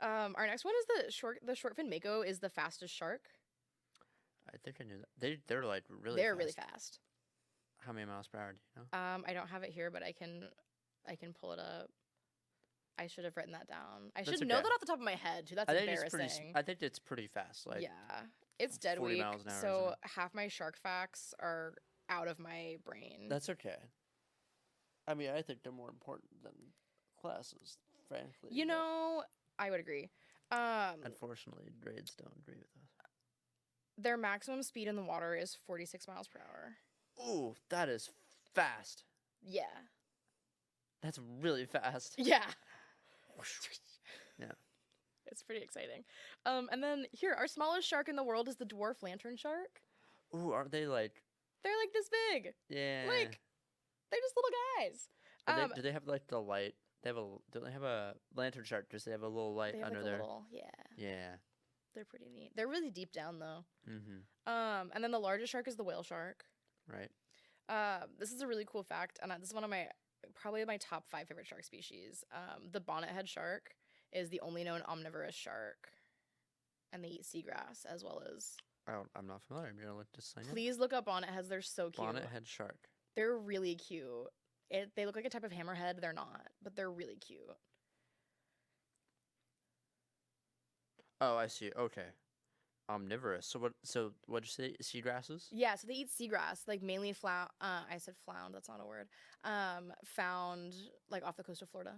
Speaker 2: Our next one is the short fin mako is the fastest shark.
Speaker 1: I think I knew that. They're like really.
Speaker 2: They're
Speaker 1: fast.
Speaker 2: really fast.
Speaker 1: How many miles per hour do you know?
Speaker 2: I don't have it here, but I can pull it up. I should have written that down. I should know that off the top of my head too. That's embarrassing.
Speaker 1: I think it's pretty fast. Like
Speaker 2: yeah, it's dead
Speaker 1: 40
Speaker 2: weak.
Speaker 1: miles an hour,
Speaker 2: So half my shark facts are out of my brain.
Speaker 1: That's okay. I mean, I think they're more important than classes, frankly.
Speaker 2: You know, I would agree.
Speaker 1: Unfortunately, grades don't agree with us.
Speaker 2: Their maximum speed in the water is 46 miles per hour.
Speaker 1: Ooh, that is fast.
Speaker 2: Yeah.
Speaker 1: That's really fast.
Speaker 2: Yeah.
Speaker 1: Yeah.
Speaker 2: It's pretty exciting. And then here, our smallest shark in the world is the dwarf lantern shark.
Speaker 1: Ooh, aren't they like...
Speaker 2: They're like this big.
Speaker 1: Yeah.
Speaker 2: Like, they're just little guys.
Speaker 1: Do they have like the light? Don't they have a lantern shark? Does they have a little light under there?
Speaker 2: Yeah.
Speaker 1: Yeah.
Speaker 2: They're pretty neat. They're really deep down though.
Speaker 1: Mm-hmm.
Speaker 2: And then the largest shark is the whale shark.
Speaker 1: Right.
Speaker 2: This is a really cool fact, and this is one of probably my top 5 favorite shark species. The bonnethead shark is the only known omnivorous shark, and they eat seagrass as well as.
Speaker 1: I'm not familiar. I'm gonna look this thing up.
Speaker 2: Please look up bonnetheads. They're so cute.
Speaker 1: Bonnethead shark.
Speaker 2: They're really cute. They look like a type of hammerhead. They're not, but they're really cute.
Speaker 1: Oh, I see. Okay. Omnivorous. So what'd you say? Seagrasses?
Speaker 2: Yeah, so they eat seagrass, like mainly I said flound, that's not a word. Found like off the coast of Florida.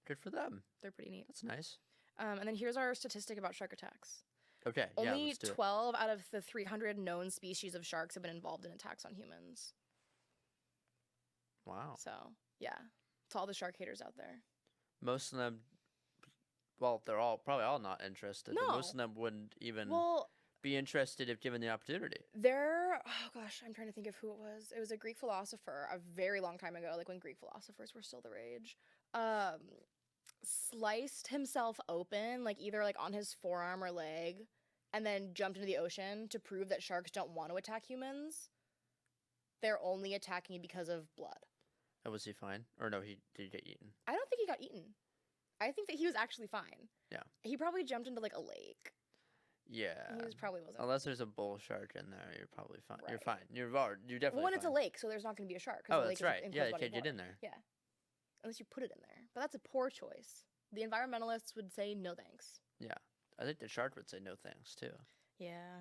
Speaker 1: Good for them.
Speaker 2: They're pretty neat.
Speaker 1: That's nice.
Speaker 2: And then here's our statistic about shark attacks.
Speaker 1: Okay,
Speaker 2: Only
Speaker 1: let's do
Speaker 2: 12 out of the 300 known species of sharks have been involved in attacks on humans.
Speaker 1: Wow.
Speaker 2: So, yeah. To all the shark haters out there.
Speaker 1: Most of them, well, they're probably all not interested.
Speaker 2: No.
Speaker 1: Most of them wouldn't even be interested if given the opportunity.
Speaker 2: Oh gosh, I'm trying to think of who it was. It was a Greek philosopher a very long time ago, like when Greek philosophers were still the rage. Sliced himself open, like either like on his forearm or leg, and then jumped into the ocean to prove that sharks don't want to attack humans. They're only attacking because of blood.
Speaker 1: Oh, was he fine? Or no, did he get eaten?
Speaker 2: I don't think he got eaten. I think that he was actually fine.
Speaker 1: Yeah.
Speaker 2: He probably jumped into like a lake.
Speaker 1: Yeah.
Speaker 2: He probably wasn't.
Speaker 1: Unless there's a bull shark in there, you're probably fine.
Speaker 2: Right.
Speaker 1: You're fine. You're definitely
Speaker 2: when
Speaker 1: fine.
Speaker 2: it's a lake, so there's not going to be a shark.
Speaker 1: Oh, that's right. Yeah, you can't get in there.
Speaker 2: Yeah. Unless you put it in there. But that's a poor choice. The environmentalists would say no thanks.
Speaker 1: Yeah. I think the shark would say no thanks, too.
Speaker 2: Yeah.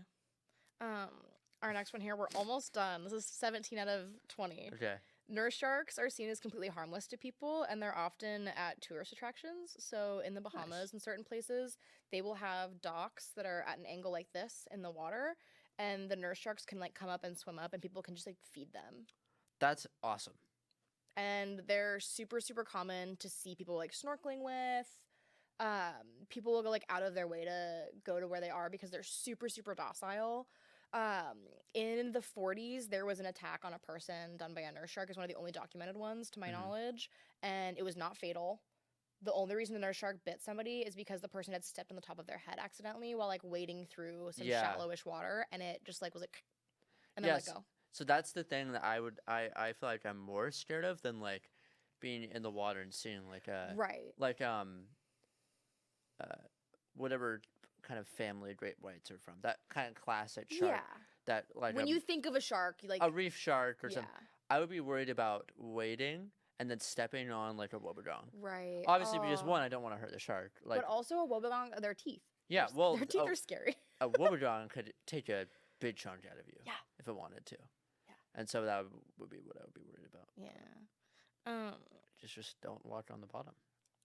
Speaker 2: Our next one here, we're almost done. This is 17 out of 20.
Speaker 1: Okay.
Speaker 2: Nurse sharks are seen as completely harmless to people, and they're often at tourist attractions. So in the Bahamas and certain places, they will have docks that are at an angle like this in the water, and the nurse sharks can like come up and swim up, and people can just like feed them.
Speaker 1: That's awesome.
Speaker 2: And they're super, super common to see people like snorkeling with. People will go like out of their way to go to where they are because they're super, super docile. In the 40s, there was an attack on a person done by a nurse shark. It's one of the only documented ones, to my knowledge, and it was not fatal. The only reason the nurse shark bit somebody is because the person had stepped on the top of their head accidentally while like wading through some shallowish water, and it just like was like, and then let go.
Speaker 1: So that's the thing that I feel like I'm more scared of than like being in the water and seeing like a whatever kind of family great whites are from. That kind of classic shark.
Speaker 2: Yeah.
Speaker 1: That like
Speaker 2: when you think of a shark, like
Speaker 1: a reef shark or something. I would be worried about wading and then stepping on like a wobbegong.
Speaker 2: Right.
Speaker 1: Obviously, because one, I don't want to hurt the shark. Like,
Speaker 2: but also a wobbegong, their teeth.
Speaker 1: Yeah,
Speaker 2: their teeth are scary.
Speaker 1: A wobbegong could take a big chunk out of you.
Speaker 2: Yeah.
Speaker 1: If it wanted to.
Speaker 2: Yeah.
Speaker 1: And so that would be what I would be worried about.
Speaker 2: Yeah.
Speaker 1: Just don't walk on the bottom.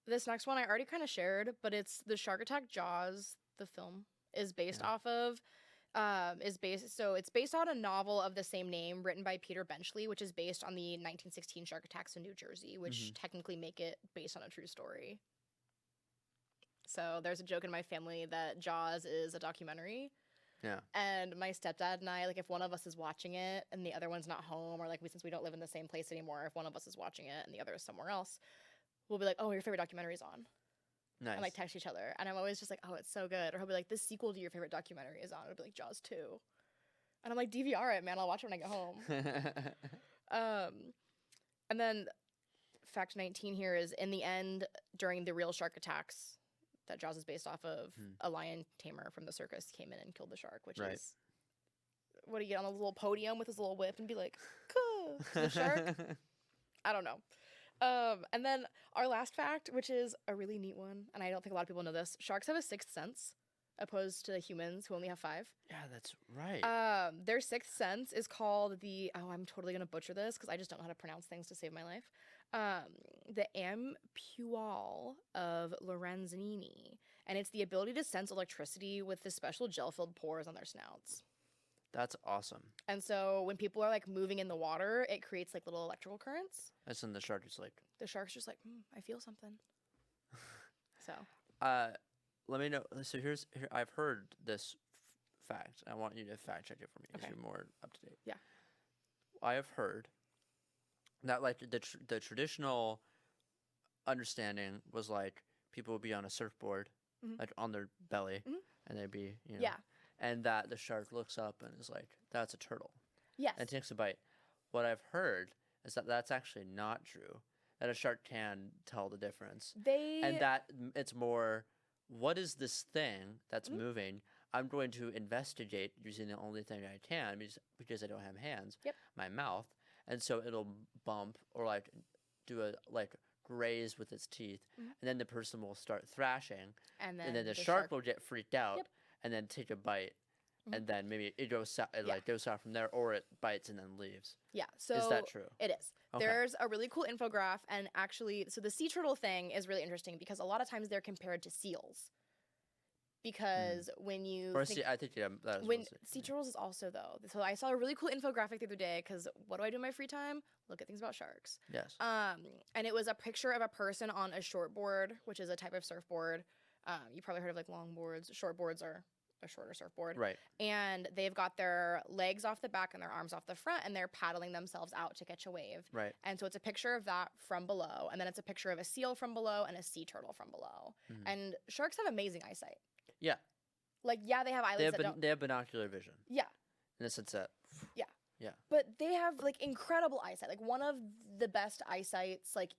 Speaker 2: This next one I already kind of shared, but it's the Shark Attack Jaws. The film is based off of. It's based on a novel of the same name written by Peter Benchley, which is based on the 1916 shark attacks in New Jersey, which technically make it based on a true story. So there's a joke in my family that Jaws is a documentary.
Speaker 1: Yeah.
Speaker 2: And my stepdad and I, like, if one of us is watching it and the other one's not home, or like since we don't live in the same place anymore, if one of us is watching it and the other is somewhere else, we'll be like, "Oh, your favorite documentary's on."
Speaker 1: Nice.
Speaker 2: And like text each other, and I'm always just like, "Oh, it's so good." Or he'll be like, "This sequel to your favorite documentary is on." It'll be like Jaws 2, and I'm like, "DVR it, man. I'll watch it when I get home." And then fact 19 here is, in the end, during the real shark attacks that Jaws is based off of, a lion tamer from the circus came in and killed the shark, which is what do you get on a little podium with his little whip and be like, "Cool," to the shark? I don't know. And then our last fact, which is a really neat one, and I don't think a lot of people know this: sharks have a sixth sense, opposed to humans who only have 5.
Speaker 1: Yeah, that's right.
Speaker 2: Their sixth sense is called the, I'm totally gonna butcher this because I just don't know how to pronounce things to save my life. The ampulle of Lorenzini, and it's the ability to sense electricity with the special gel-filled pores on their snouts.
Speaker 1: That's awesome.
Speaker 2: And so when people are like moving in the water, it creates like little electrical currents.
Speaker 1: That's when the shark is like.
Speaker 2: The shark's just like, I feel something. So.
Speaker 1: Let me know. So here I've heard this fact. I want you to fact check it for me because you're more up to date.
Speaker 2: Yeah.
Speaker 1: I have heard that like the traditional understanding was like people would be on a surfboard, like on their belly, and they'd be and that the shark looks up and is like, "That's a turtle."
Speaker 2: Yes.
Speaker 1: And takes a bite. What I've heard is that that's actually not true. That a shark can tell the difference. And that it's more, what is this thing that's moving? I'm going to investigate using the only thing I can because I don't have hands, my mouth. And so it'll bump or like do a like graze with its teeth. And then the person will start thrashing. And then the shark will get freaked out and then take a bite. And then maybe it goes south from there, or it bites and then leaves. Yeah. So is that true?
Speaker 2: It is. Okay. There's a really cool infograph, and actually, so the sea turtle thing is really interesting because a lot of times they're compared to seals. Because when you
Speaker 1: I think that
Speaker 2: when sea turtles is also though. So I saw a really cool infographic the other day because what do I do in my free time? Look at things about sharks.
Speaker 1: Yes.
Speaker 2: And it was a picture of a person on a shortboard, which is a type of surfboard. You probably heard of like longboards. Shortboards are a shorter surfboard.
Speaker 1: Right.
Speaker 2: And they've got their legs off the back and their arms off the front, and they're paddling themselves out to catch a wave.
Speaker 1: Right.
Speaker 2: And so it's a picture of that from below, and then it's a picture of a seal from below and a sea turtle from below. And sharks have amazing eyesight.
Speaker 1: Yeah.
Speaker 2: Like, yeah, they have eyelids
Speaker 1: they have binocular vision.
Speaker 2: Yeah.
Speaker 1: In the sense that.
Speaker 2: Yeah.
Speaker 1: Yeah.
Speaker 2: But they have like incredible eyesight. Like one of the best eyesights like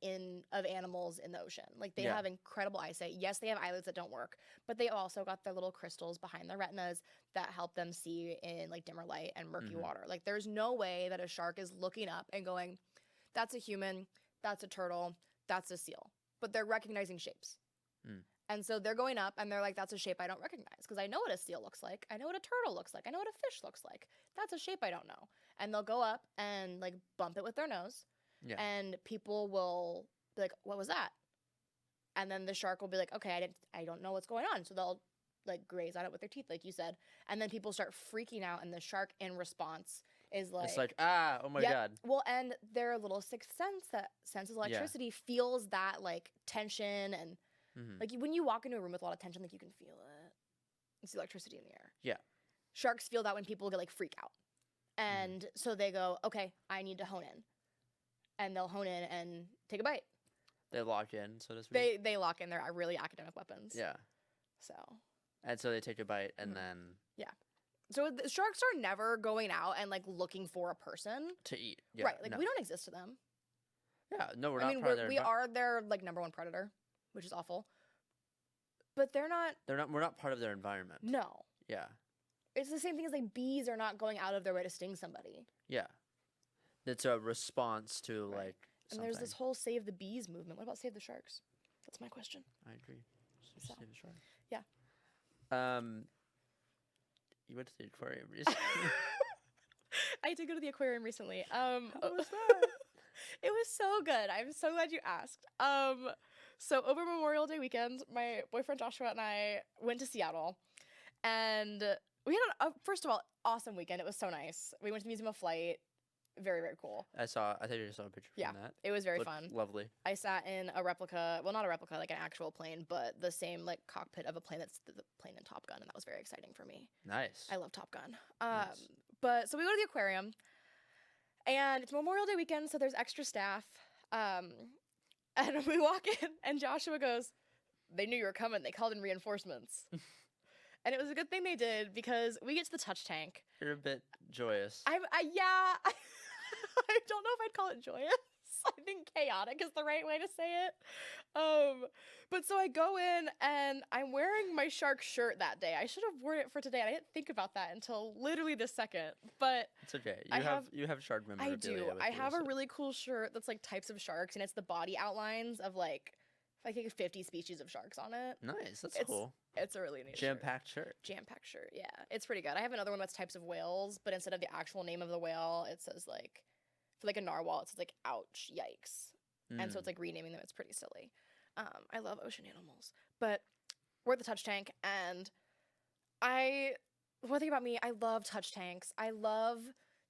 Speaker 2: of animals in the ocean. Like they have incredible eyesight. Yes, they have eyelids that don't work, but they also got their little crystals behind their retinas that help them see in like dimmer light and murky water. Like there's no way that a shark is looking up and going, "That's a human, that's a turtle, that's a seal." But they're recognizing shapes. And so they're going up and they're like, "That's a shape I don't recognize because I know what a seal looks like. I know what a turtle looks like. I know what a fish looks like. That's a shape I don't know." And they'll go up and like bump it with their nose. Yeah. And people will be like, "What was that?" And then the shark will be like, "Okay, I don't know what's going on." So they'll like graze on it with their teeth, like you said. And then people start freaking out, and the shark in response is like,
Speaker 1: it's like, oh my God.
Speaker 2: Well, and their little sixth sense that senses electricity feels that like tension and like when you walk into a room with a lot of tension, like you can feel it. It's the electricity in the air.
Speaker 1: Yeah.
Speaker 2: sharks feel that when people get like freak out. And so they go, okay, I need to hone in. And they'll hone in and take a bite.
Speaker 1: They lock in, so to speak.
Speaker 2: They lock in their really academic weapons.
Speaker 1: Yeah.
Speaker 2: So.
Speaker 1: And so they take a bite and then.
Speaker 2: Yeah. So the sharks are never going out and like looking for a person
Speaker 1: To eat. Yeah,
Speaker 2: right. Like
Speaker 1: no.
Speaker 2: we don't exist to them.
Speaker 1: Yeah, no, we're
Speaker 2: I
Speaker 1: not
Speaker 2: mean,
Speaker 1: part of their
Speaker 2: we are their like number one predator, which is awful. But they're not.
Speaker 1: We're not part of their environment.
Speaker 2: No.
Speaker 1: Yeah.
Speaker 2: It's the same thing as like bees are not going out of their way to sting somebody.
Speaker 1: Yeah. It's a response to
Speaker 2: Right.
Speaker 1: like
Speaker 2: And
Speaker 1: something.
Speaker 2: there's this whole save the bees movement. What about save the sharks? That's my question.
Speaker 1: I agree.
Speaker 2: So,
Speaker 1: Save the shark.
Speaker 2: yeah.
Speaker 1: You went to the aquarium recently.
Speaker 2: I did go to the aquarium recently.
Speaker 1: How was that?
Speaker 2: It was so good. I'm so glad you asked. So over Memorial Day weekend, my boyfriend Joshua and I went to Seattle, and we had first of all, awesome weekend. It was so nice. We went to the Museum of Flight. Very, very cool.
Speaker 1: I think you saw a picture
Speaker 2: Yeah,
Speaker 1: from that.
Speaker 2: it was very
Speaker 1: Looked
Speaker 2: fun.
Speaker 1: Lovely.
Speaker 2: I sat in a replica, well, not a replica, like an actual plane, but the same like cockpit of a plane that's the plane in Top Gun, and that was very exciting for me.
Speaker 1: Nice.
Speaker 2: I love Top Gun.
Speaker 1: Nice.
Speaker 2: But so we go to the aquarium, and it's Memorial Day weekend, so there's extra staff. And we walk in, and Joshua goes, "They knew you were coming. They called in reinforcements." And it was a good thing they did, because we get to the touch tank.
Speaker 1: You're a bit joyous.
Speaker 2: I don't know if I'd call it joyous. I think chaotic is the right way to say it. But so I go in and I'm wearing my shark shirt that day. I should have worn it for today. And I didn't think about that until literally this second. But
Speaker 1: It's okay.
Speaker 2: I
Speaker 1: You have shark memorabilia.
Speaker 2: I do.
Speaker 1: with
Speaker 2: I
Speaker 1: you,
Speaker 2: have
Speaker 1: so-
Speaker 2: a really cool shirt that's like types of sharks, and it's the body outlines of like I think 50 species of sharks on it.
Speaker 1: Nice. That's
Speaker 2: It's
Speaker 1: cool.
Speaker 2: It's a really neat
Speaker 1: Jam-packed shirt.
Speaker 2: Jam-packed shirt, yeah. It's pretty good. I have another one that's types of whales, but instead of the actual name of the whale, it says like, for like a narwhal, it says like, ouch, yikes. And so it's like renaming them. It's pretty silly. I love ocean animals. But we're at the touch tank, and one thing about me, I love touch tanks. I love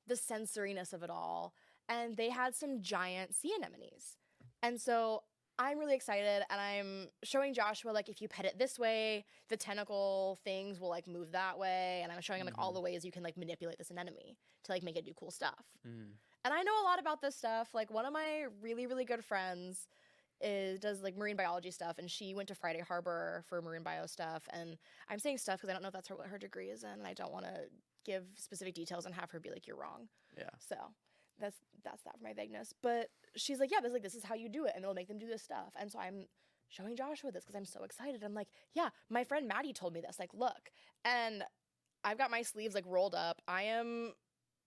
Speaker 2: the sensoriness of it all. And they had some giant sea anemones. And so I'm really excited, and I'm showing Joshua, like, if you pet it this way, the tentacle things will, like, move that way, and I'm showing him, like, all the ways you can, like, manipulate this anemone to, like, make it do cool stuff. And I know a lot about this stuff. Like, one of my really, really good friends does, like, marine biology stuff, and she went to Friday Harbor for marine bio stuff, and I'm saying stuff because I don't know if that's what her degree is in, and I don't want to give specific details and have her be like, you're wrong.
Speaker 1: Yeah.
Speaker 2: So that's that for my vagueness. But she's like, yeah, this is how you do it, and it'll make them do this stuff. And so I'm showing Joshua this because I'm so excited. I'm like, yeah, my friend Maddie told me this. Like, look. And I've got my sleeves like rolled up. I am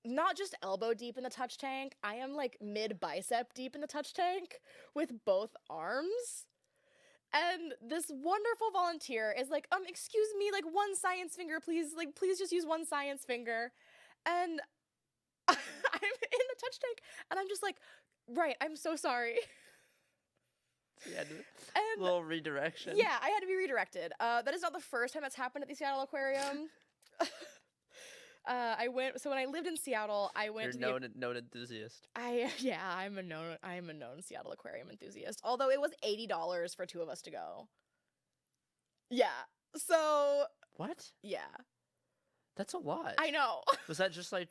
Speaker 2: not just elbow deep in the touch tank. I am like mid bicep deep in the touch tank with both arms. And this wonderful volunteer is like, excuse me, like one science finger, please. Like, please just use one science finger. And I'm in the touch tank, and I'm just like, right, I'm so sorry.
Speaker 1: Yeah,
Speaker 2: And
Speaker 1: little redirection.
Speaker 2: yeah, I had to be redirected. That is not the first time that's happened at the Seattle Aquarium. When I lived in Seattle, I went
Speaker 1: You're
Speaker 2: to
Speaker 1: known enthusiast.
Speaker 2: I'm a known Seattle Aquarium enthusiast. Although it was $80 for two of us to go. Yeah. So
Speaker 1: What?
Speaker 2: yeah.
Speaker 1: That's a lot.
Speaker 2: I know.
Speaker 1: Was that just like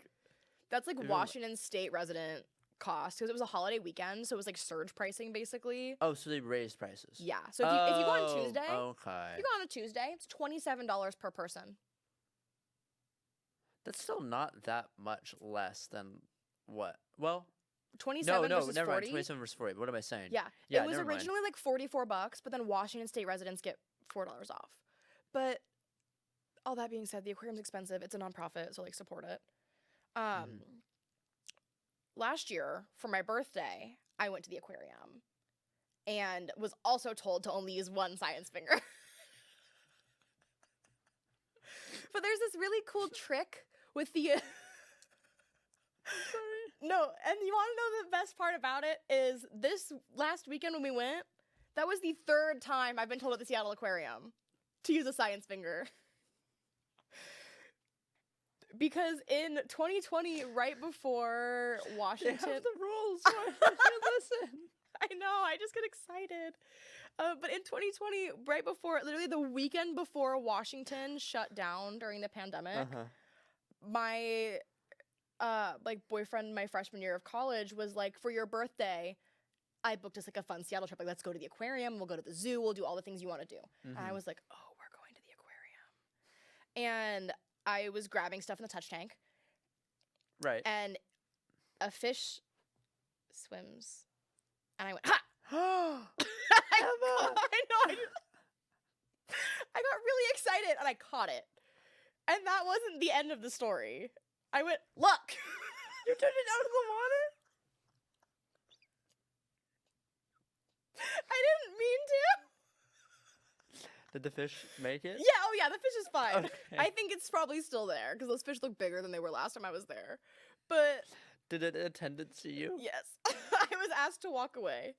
Speaker 2: That's like
Speaker 1: Even-
Speaker 2: Washington State resident cost, because it was a holiday weekend, so it was like surge pricing basically.
Speaker 1: Oh, so they raised prices.
Speaker 2: Yeah. So if you go on
Speaker 1: Oh,
Speaker 2: Tuesday,
Speaker 1: Okay.
Speaker 2: if you go on a Tuesday, it's $27 per person.
Speaker 1: That's still not that much less than what? Well,
Speaker 2: 27
Speaker 1: no,
Speaker 2: versus
Speaker 1: never
Speaker 2: 40.
Speaker 1: mind. 27 versus 40. What am I saying?
Speaker 2: Yeah.
Speaker 1: Yeah,
Speaker 2: It was
Speaker 1: never mind.
Speaker 2: originally like $44, but then Washington State residents get $4 off. But all that being said, the aquarium's expensive. It's a nonprofit, so like support it. Last year for my birthday, I went to the aquarium and was also told to only use one science finger. But there's this really cool trick with the No, and you want to know the best part about it is this last weekend when we went, that was the third time I've been told at the Seattle Aquarium to use a science finger. Because in 2020, right before
Speaker 1: They
Speaker 2: Washington,
Speaker 1: have the rules. Why don't you listen?
Speaker 2: I know, I just get excited. But in 2020, right before, literally the weekend before Washington shut down during the pandemic, my like boyfriend my freshman year of college was like, for your birthday, I booked us like a fun Seattle trip. Like, let's go to the aquarium, we'll go to the zoo, we'll do all the things you want to do. And I was like, oh, we're going to the aquarium. And I was grabbing stuff in the touch tank.
Speaker 1: Right.
Speaker 2: And a fish swims. And I went, ha! I got really excited and I caught it. And that wasn't the end of the story. I went, look!
Speaker 1: You turned it out of the water?
Speaker 2: I didn't mean to.
Speaker 1: Did the fish make it?
Speaker 2: Yeah, oh yeah, the fish is fine.
Speaker 1: Okay.
Speaker 2: I think it's probably still there because those fish look bigger than they were last time I was there. But
Speaker 1: did an attendant see you?
Speaker 2: yes, I was asked to walk away.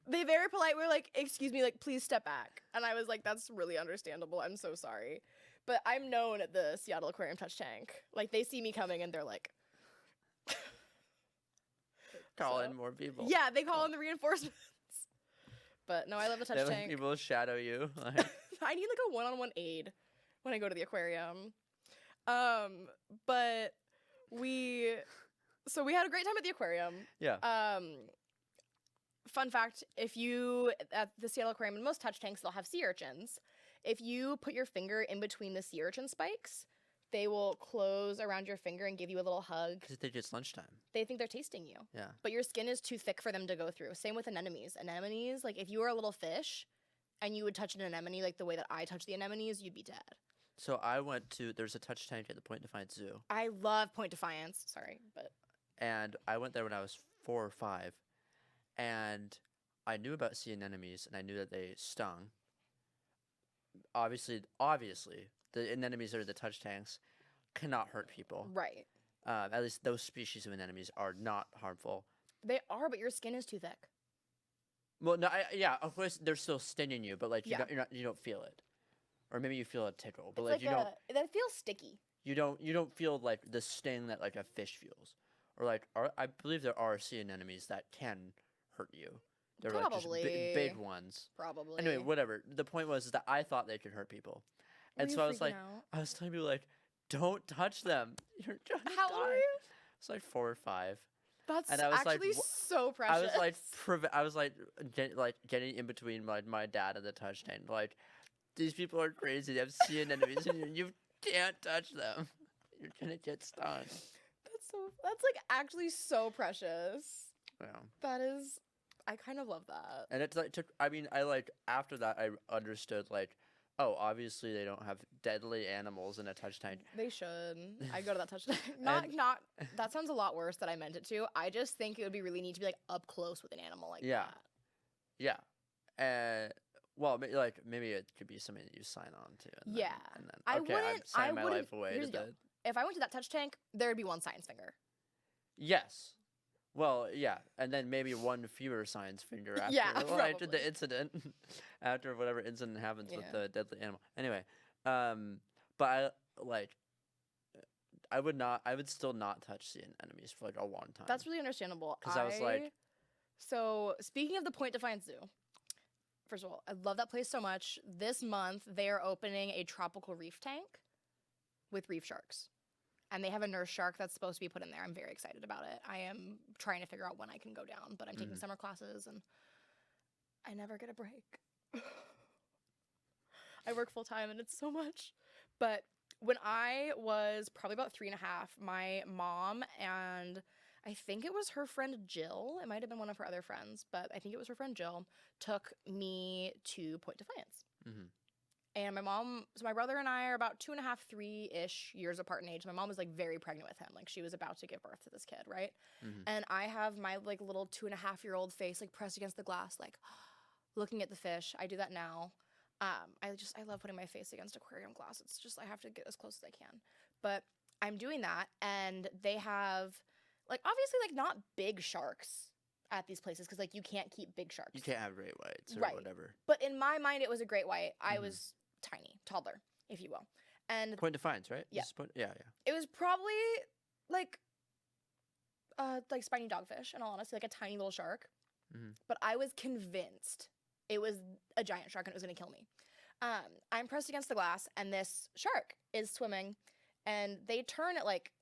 Speaker 2: They very polite were like, excuse me, like, please step back. And I was like, that's really understandable. I'm so sorry. But I'm known at the Seattle Aquarium Touch Tank. Like, they see me coming and they're like...
Speaker 1: Call in more people.
Speaker 2: Yeah, they call in the reinforcements. But no, I love the touch tank.
Speaker 1: People shadow you.
Speaker 2: I need like a one-on-one aid when I go to the aquarium. But we had a great time at the aquarium.
Speaker 1: Yeah.
Speaker 2: Fun fact, if you, at the Seattle Aquarium, in most touch tanks, they'll have sea urchins. If you put your finger in between the sea urchin spikes, they will close around your finger and give you a little hug.
Speaker 1: Because they think it's lunchtime.
Speaker 2: They think they're tasting you.
Speaker 1: Yeah.
Speaker 2: But your skin is too thick for them to go through. Same with anemones. Anemones, like, if you were a little fish and you would touch an anemone like the way that I touch the anemones, you'd be dead.
Speaker 1: So I went to, there's a touch tank at the Point Defiance Zoo.
Speaker 2: I love Point Defiance. Sorry, but...
Speaker 1: And I went there when I was 4 or 5. And I knew about sea anemones, and I knew that they stung. Obviously, the anemones that are the touch tanks cannot hurt people.
Speaker 2: Right.
Speaker 1: At least those species of anemones are not harmful.
Speaker 2: They are, but your skin is too thick.
Speaker 1: Well, no, yeah, of course they're still stinging you, but like
Speaker 2: Yeah.
Speaker 1: you don't feel it, or maybe you feel a tickle, but
Speaker 2: It's
Speaker 1: like you don't.
Speaker 2: That feels sticky.
Speaker 1: You don't feel like the sting that like a fish feels, or like I believe there are sea anemones that can hurt you. They're like just big ones.
Speaker 2: Probably.
Speaker 1: Anyway, whatever. The point was that I thought they could hurt people, and so I was like, I was telling people like, don't touch them. You're trying to
Speaker 2: How old
Speaker 1: die.
Speaker 2: were you?
Speaker 1: It's like 4 or 5.
Speaker 2: That's
Speaker 1: And I was
Speaker 2: actually
Speaker 1: like,
Speaker 2: so precious.
Speaker 1: I was like getting in between my dad and the touch tank. Like, these people are crazy. They have sea anemones, and you can't touch them. You're gonna get stung.
Speaker 2: That's like actually so precious.
Speaker 1: Yeah.
Speaker 2: That is, I kind of love that.
Speaker 1: And it's like after that I understood like, oh, obviously they don't have deadly animals in a touch tank.
Speaker 2: They should. I go to that touch tank. Not. That sounds a lot worse than I meant it to. I just think it would be really neat to be like up close with an animal like that.
Speaker 1: Yeah. Well, maybe it could be something that you sign on to. And then, I'm signing my life away.
Speaker 2: If I went to that touch tank, there would be one science finger.
Speaker 1: Yes. Well, yeah, and then maybe one fewer science finger after, after the incident, after whatever incident happens with the deadly animal. Anyway, but I would still not touch sea anemones for like a long time.
Speaker 2: That's really understandable.
Speaker 1: Because I was like,
Speaker 2: so speaking of the Point Defiance Zoo, first of all, I love that place so much. This month they are opening a tropical reef tank with reef sharks. And they have a nurse shark that's supposed to be put in there. I'm very excited about it. I am trying to figure out when I can go down, but I'm taking summer classes and I never get a break. I work full time and it's so much. But when I was probably about 3 and a half, my mom and I think it was her friend Jill, it might have been one of her other friends, but I think it was her friend Jill, took me to Point Defiance.
Speaker 1: Mm-hmm.
Speaker 2: And my brother and I are about 2.5, 3-ish years apart in age. My mom was like very pregnant with him. Like she was about to give birth to this kid, right?
Speaker 1: Mm-hmm.
Speaker 2: And I have my like little 2.5-year-old face like pressed against the glass, like looking at the fish. I do that now. I love putting my face against aquarium glass. It's just, I have to get as close as I can. But I'm doing that and they have like, obviously like not big sharks at these places because like you can't keep big sharks.
Speaker 1: You can't have great whites or whatever.
Speaker 2: But in my mind, it was a great white. I was tiny, toddler, if you will. And
Speaker 1: Point Defiance, right?
Speaker 2: Yeah.
Speaker 1: Yeah.
Speaker 2: It was probably like spiny dogfish, in all honesty, like a tiny little shark.
Speaker 1: Mm-hmm.
Speaker 2: But I was convinced it was a giant shark and it was going to kill me. I'm pressed against the glass and this shark is swimming and they turn at like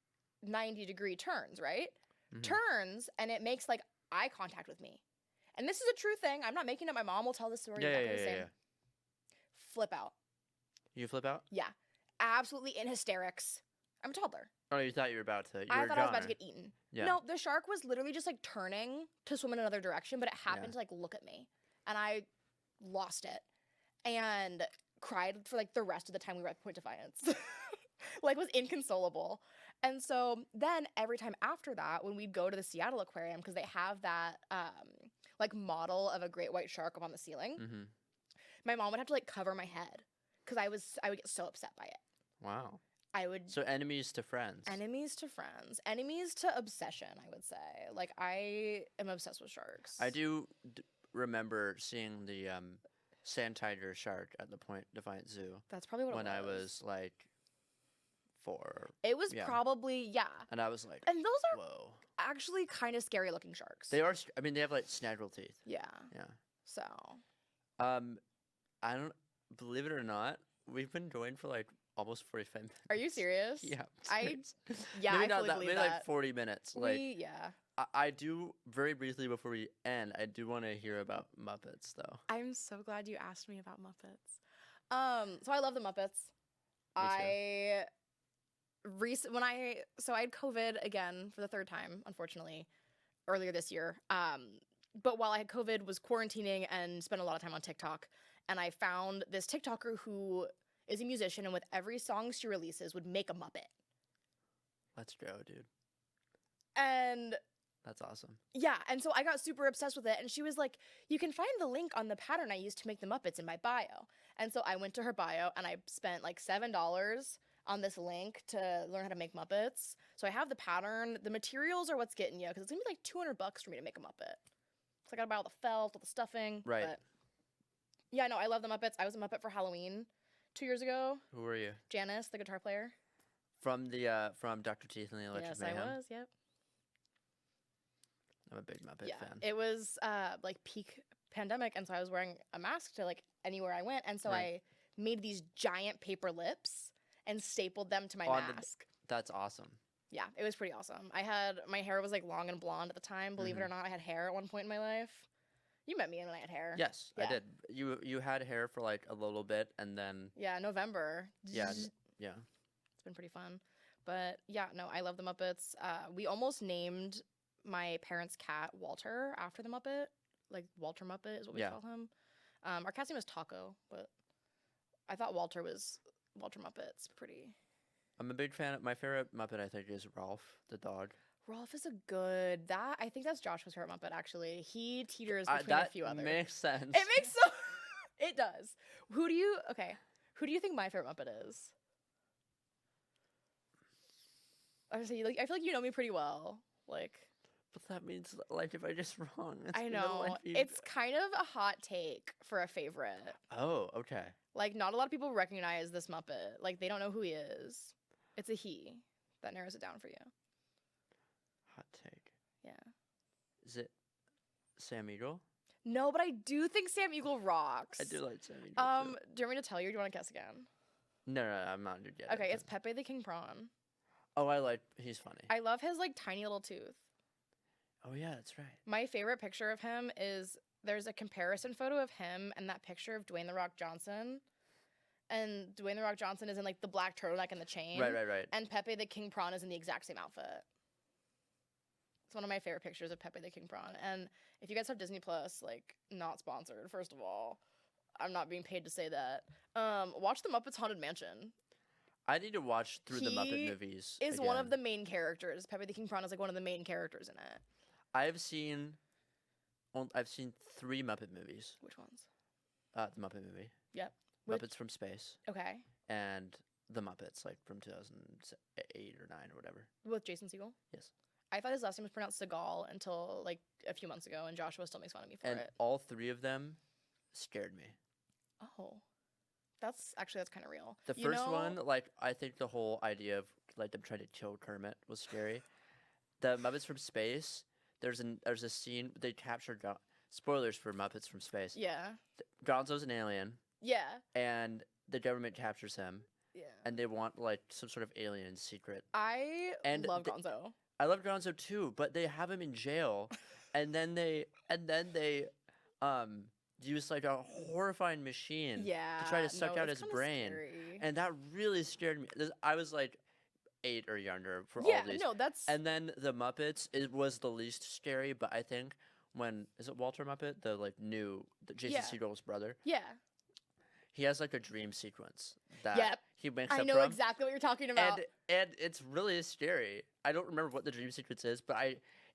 Speaker 2: 90-degree turns, right?
Speaker 1: Mhm.
Speaker 2: Turns, and it makes like eye contact with me. And this is a true thing. I'm not making it up. My mom will tell this story.
Speaker 1: Yeah, yeah,
Speaker 2: exactly
Speaker 1: yeah,
Speaker 2: the
Speaker 1: yeah,
Speaker 2: same.
Speaker 1: yeah.
Speaker 2: Flip out.
Speaker 1: You flip out?
Speaker 2: Yeah. Absolutely in hysterics. I'm a toddler.
Speaker 1: Oh, you thought you were about to.
Speaker 2: I thought I was about to get eaten.
Speaker 1: Yeah.
Speaker 2: No, the shark was literally just like turning to swim in another direction, but it happened to like look at me. And I lost it and cried for like the rest of the time we were at Point Defiance. Like was inconsolable. And so then every time after that, when we'd go to the Seattle Aquarium, because they have that like model of a great white shark up on the ceiling,
Speaker 1: Mm-hmm.
Speaker 2: my mom would have to like cover my head because I would get so upset by it.
Speaker 1: Wow.
Speaker 2: I would
Speaker 1: So enemies to friends.
Speaker 2: enemies to friends, enemies to obsession, I would say. Like I am obsessed with sharks.
Speaker 1: I do remember seeing the sand tiger shark at the Point Defiance Zoo
Speaker 2: That's probably what
Speaker 1: when
Speaker 2: it
Speaker 1: I
Speaker 2: was.
Speaker 1: was like 4,
Speaker 2: It was
Speaker 1: yeah.
Speaker 2: probably, yeah.
Speaker 1: and I was like,
Speaker 2: And those are
Speaker 1: whoa.
Speaker 2: actually kind of scary looking sharks.
Speaker 1: They are. I mean, they have like snaggle teeth.
Speaker 2: Yeah.
Speaker 1: Yeah.
Speaker 2: So,
Speaker 1: I don't believe it or not. We've been going for like almost 45 minutes.
Speaker 2: are you serious?
Speaker 1: Yeah.
Speaker 2: I- Yeah,
Speaker 1: maybe
Speaker 2: I
Speaker 1: not
Speaker 2: fully
Speaker 1: that.
Speaker 2: believe
Speaker 1: Maybe
Speaker 2: that.
Speaker 1: like 40 minutes. Like
Speaker 2: Yeah.
Speaker 1: I do very briefly before we end. I do want to hear about Muppets though.
Speaker 2: I'm so glad you asked me about Muppets. So I love the Muppets.
Speaker 1: Me too.
Speaker 2: When I had COVID again for the third time, unfortunately, earlier this year. But while I had COVID, was quarantining and spent a lot of time on TikTok, and I found this TikToker who is a musician, and with every song she releases, would make a Muppet.
Speaker 1: Let's go, dude.
Speaker 2: And
Speaker 1: That's awesome.
Speaker 2: yeah, and so I got super obsessed with it, and she was like, you can find the link on the pattern I used to make the Muppets in my bio. And so I went to her bio, and I spent like $7 on this link to learn how to make Muppets. So I have the pattern. The materials are what's getting you, because it's going to be like $200 for me to make a Muppet. So I got to buy all the felt, all the stuffing.
Speaker 1: Right.
Speaker 2: But yeah, no, I love the Muppets. I was a Muppet for Halloween 2 years ago.
Speaker 1: Who were you?
Speaker 2: Janice, the guitar player.
Speaker 1: From the from Dr. Teeth and the Electric
Speaker 2: Yes,
Speaker 1: Mayhem.
Speaker 2: I was, yep.
Speaker 1: I'm a big Muppet
Speaker 2: Yeah,
Speaker 1: fan.
Speaker 2: it was like peak pandemic, and so I was wearing a mask to like anywhere I went, and so
Speaker 1: Right.
Speaker 2: I made these giant paper lips and stapled them to my
Speaker 1: On the-
Speaker 2: mask.
Speaker 1: That's awesome.
Speaker 2: Yeah, it was pretty awesome. My hair was like long and blonde at the time. Believe it or not, I had hair at one point in my life. You met me when I had hair.
Speaker 1: Yes, I
Speaker 2: Yeah.
Speaker 1: did. You had hair for like a little bit, and then
Speaker 2: Yeah, November.
Speaker 1: yeah, yeah.
Speaker 2: It's been pretty fun. But yeah, no, I love the Muppets. We almost named my parents' cat Walter after the Muppet. Like Walter Muppet is what we
Speaker 1: Yeah.
Speaker 2: call him. Our cat's name was Taco, but I thought Walter was Walter Muppet's pretty.
Speaker 1: I'm a big fan. My favorite Muppet, I think, is Ralph the dog.
Speaker 2: Rolf is a good I think that's Joshua's favorite Muppet actually. He teeters between a
Speaker 1: That
Speaker 2: few others.
Speaker 1: makes sense.
Speaker 2: It makes so it does. Who do you think my favorite Muppet is? I feel like you know me pretty well. Like
Speaker 1: But that means life if I just wrong. It's
Speaker 2: I
Speaker 1: the
Speaker 2: know.
Speaker 1: life you-
Speaker 2: It's kind of a hot take for a favorite.
Speaker 1: Oh, okay.
Speaker 2: Like, not a lot of people recognize this Muppet. Like, they don't know who he is. It's a he. That narrows it down for you.
Speaker 1: Hot take.
Speaker 2: Yeah.
Speaker 1: Is it Sam Eagle?
Speaker 2: No, but I do think Sam Eagle rocks.
Speaker 1: I do like Sam Eagle. Too.
Speaker 2: Do you want me to tell you or do you want to guess again?
Speaker 1: No, I'm not yet.
Speaker 2: Okay, it's Pepe the King Prawn.
Speaker 1: Oh, he's funny.
Speaker 2: I love his, like, tiny little tooth.
Speaker 1: Oh, yeah, that's right.
Speaker 2: My favorite picture of him is there's a comparison photo of him and that picture of Dwayne The Rock Johnson. And Dwayne The Rock Johnson is in, like, the black turtleneck and the chain.
Speaker 1: Right.
Speaker 2: And Pepe the King Prawn is in the exact same outfit. It's one of my favorite pictures of Pepe the King Prawn. And if you guys have Disney Plus, like, not sponsored, first of all. I'm not being paid to say that. Watch The Muppets Haunted Mansion.
Speaker 1: I need to watch through the Muppet
Speaker 2: He
Speaker 1: movies.
Speaker 2: Is one of
Speaker 1: again.
Speaker 2: the main characters. Pepe the King Prawn is, like, one of the main characters in it.
Speaker 1: I've seen 3 Muppet movies.
Speaker 2: Which ones?
Speaker 1: The Muppet movie.
Speaker 2: Yep. Which-
Speaker 1: Muppets from Space.
Speaker 2: Okay.
Speaker 1: And the Muppets, like from 2008 or 9 or whatever.
Speaker 2: With Jason Segel?
Speaker 1: Yes.
Speaker 2: I thought his last name was pronounced Seagal until, like, a few months ago, and Joshua still makes fun of me for
Speaker 1: And
Speaker 2: it.
Speaker 1: all 3 of them scared me.
Speaker 2: Oh. That's kind of real.
Speaker 1: The
Speaker 2: You
Speaker 1: first
Speaker 2: know-
Speaker 1: one, like, I think the whole idea of like them trying to kill Kermit was scary. The Muppets from Space, there's a scene they captured. Spoilers for Muppets from Space.
Speaker 2: Yeah.
Speaker 1: Gonzo's an alien,
Speaker 2: Yeah.
Speaker 1: and the government captures him,
Speaker 2: Yeah.
Speaker 1: and they want like some sort of alien secret.
Speaker 2: I
Speaker 1: And
Speaker 2: love
Speaker 1: th-
Speaker 2: Gonzo.
Speaker 1: I love Gonzo too, but they have him in jail, and then they um use like a horrifying machine
Speaker 2: Yeah.
Speaker 1: to try to suck
Speaker 2: no,
Speaker 1: out
Speaker 2: it's
Speaker 1: his
Speaker 2: kinda
Speaker 1: brain,
Speaker 2: Scary.
Speaker 1: and that really scared me. I was like 8 or younger for all
Speaker 2: Yeah.
Speaker 1: these.
Speaker 2: No, that's
Speaker 1: And then the Muppets, it was the least scary, but I think when is it Walter Muppet, the Jason
Speaker 2: Yeah.
Speaker 1: Segel's brother,
Speaker 2: yeah.
Speaker 1: he has like a dream sequence that
Speaker 2: Yep.
Speaker 1: he wakes
Speaker 2: I
Speaker 1: up
Speaker 2: know
Speaker 1: from,
Speaker 2: exactly what you're talking about.
Speaker 1: and it's really scary. I don't remember what the dream sequence is, but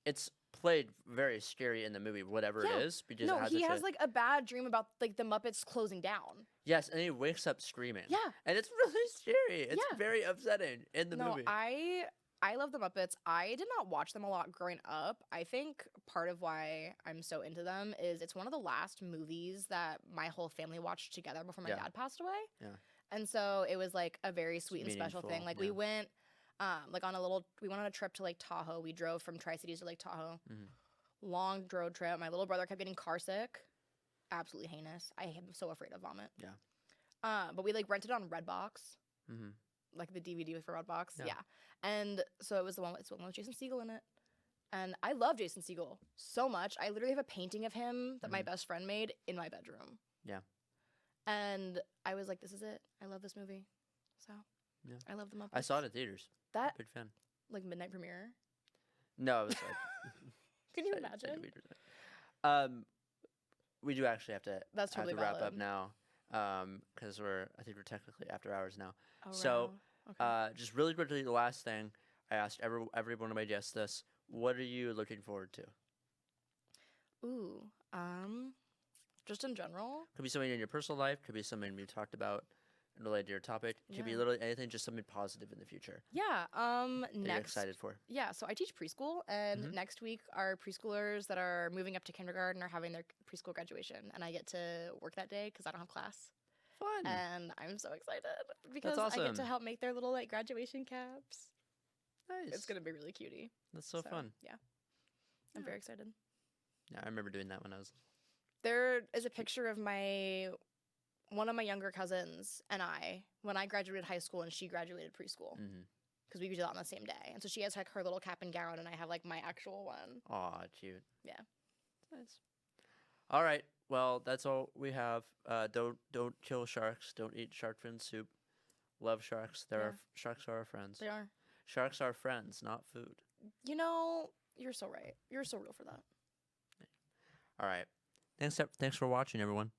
Speaker 1: it's played very scary in the movie, whatever
Speaker 2: Yeah.
Speaker 1: it is, because
Speaker 2: No,
Speaker 1: it has
Speaker 2: he
Speaker 1: such
Speaker 2: has
Speaker 1: a,
Speaker 2: like a bad dream about like the Muppets closing down.
Speaker 1: yes, and he wakes up screaming.
Speaker 2: Yeah.
Speaker 1: And it's really scary. It's
Speaker 2: Yeah.
Speaker 1: very upsetting in the
Speaker 2: No,
Speaker 1: movie.
Speaker 2: I love the Muppets. I did not watch them a lot growing up. I think part of why I'm so into them is it's one of the last movies that my whole family watched together before my
Speaker 1: Yeah.
Speaker 2: dad passed away.
Speaker 1: Yeah.
Speaker 2: And so it was like a very sweet and special thing.
Speaker 1: meaningful,
Speaker 2: Like
Speaker 1: yeah.
Speaker 2: we went we went on a trip to Lake Tahoe. We drove from Tri-Cities to Lake Tahoe.
Speaker 1: Mhm.
Speaker 2: Long road trip. My little brother kept getting car sick. Absolutely heinous. I am so afraid of vomit.
Speaker 1: Yeah.
Speaker 2: But we like rented on Redbox.
Speaker 1: Mm-hmm.
Speaker 2: Like the DVD for Redbox.
Speaker 1: Yeah.
Speaker 2: Yeah. And so it's the one with Jason Segel in it. And I love Jason Segel so much. I literally have a painting of him that my best friend made in my bedroom.
Speaker 1: Yeah.
Speaker 2: And I was like, this is it. I love this movie. So
Speaker 1: Yeah.
Speaker 2: I love the Muppets.
Speaker 1: I saw it in theaters.
Speaker 2: That
Speaker 1: Big fan.
Speaker 2: like midnight premiere.
Speaker 1: No, it was like.
Speaker 2: Can you
Speaker 1: Say- say
Speaker 2: imagine?
Speaker 1: the readers. We do actually have to
Speaker 2: That's totally
Speaker 1: wrap up
Speaker 2: valid.
Speaker 1: now, because I think we're technically after hours now.
Speaker 2: Oh,
Speaker 1: So,
Speaker 2: wow. Okay.
Speaker 1: Just really quickly, the last thing I asked every one of my guests this: what are you looking forward to?
Speaker 2: Ooh. Just in general.
Speaker 1: Could be something in your personal life. Could be something we talked about related to your topic. Could be
Speaker 2: Yeah.
Speaker 1: literally anything, just something positive in the future
Speaker 2: Yeah.
Speaker 1: that you're
Speaker 2: Next.
Speaker 1: excited for.
Speaker 2: Yeah. So I teach preschool, and
Speaker 1: Mhm.
Speaker 2: next week our preschoolers that are moving up to kindergarten are having their preschool graduation, and I get to work that day because I don't have class,
Speaker 1: Fun.
Speaker 2: and I'm so excited because I get
Speaker 1: awesome.
Speaker 2: to help make their little like graduation caps.
Speaker 1: Nice.
Speaker 2: It's gonna be really cutie.
Speaker 1: That's so fun.
Speaker 2: Yeah. I'm
Speaker 1: Yeah.
Speaker 2: very excited.
Speaker 1: Yeah, I remember doing that when I was.
Speaker 2: There is a picture of one of my younger cousins and I when I graduated high school and she graduated preschool
Speaker 1: Mm-hmm.
Speaker 2: because we did that on the same day. And so she has like her little cap and gown, and I have like my actual one.
Speaker 1: Aw, cute.
Speaker 2: Yeah.
Speaker 1: Nice. All right. Well, that's all we have. Don't kill sharks. Don't eat shark fin soup. Love sharks. Sharks are our friends.
Speaker 2: They are.
Speaker 1: Sharks are friends, not food.
Speaker 2: You know, you're so right. You're so real for that.
Speaker 1: All right. Thanks for watching, everyone.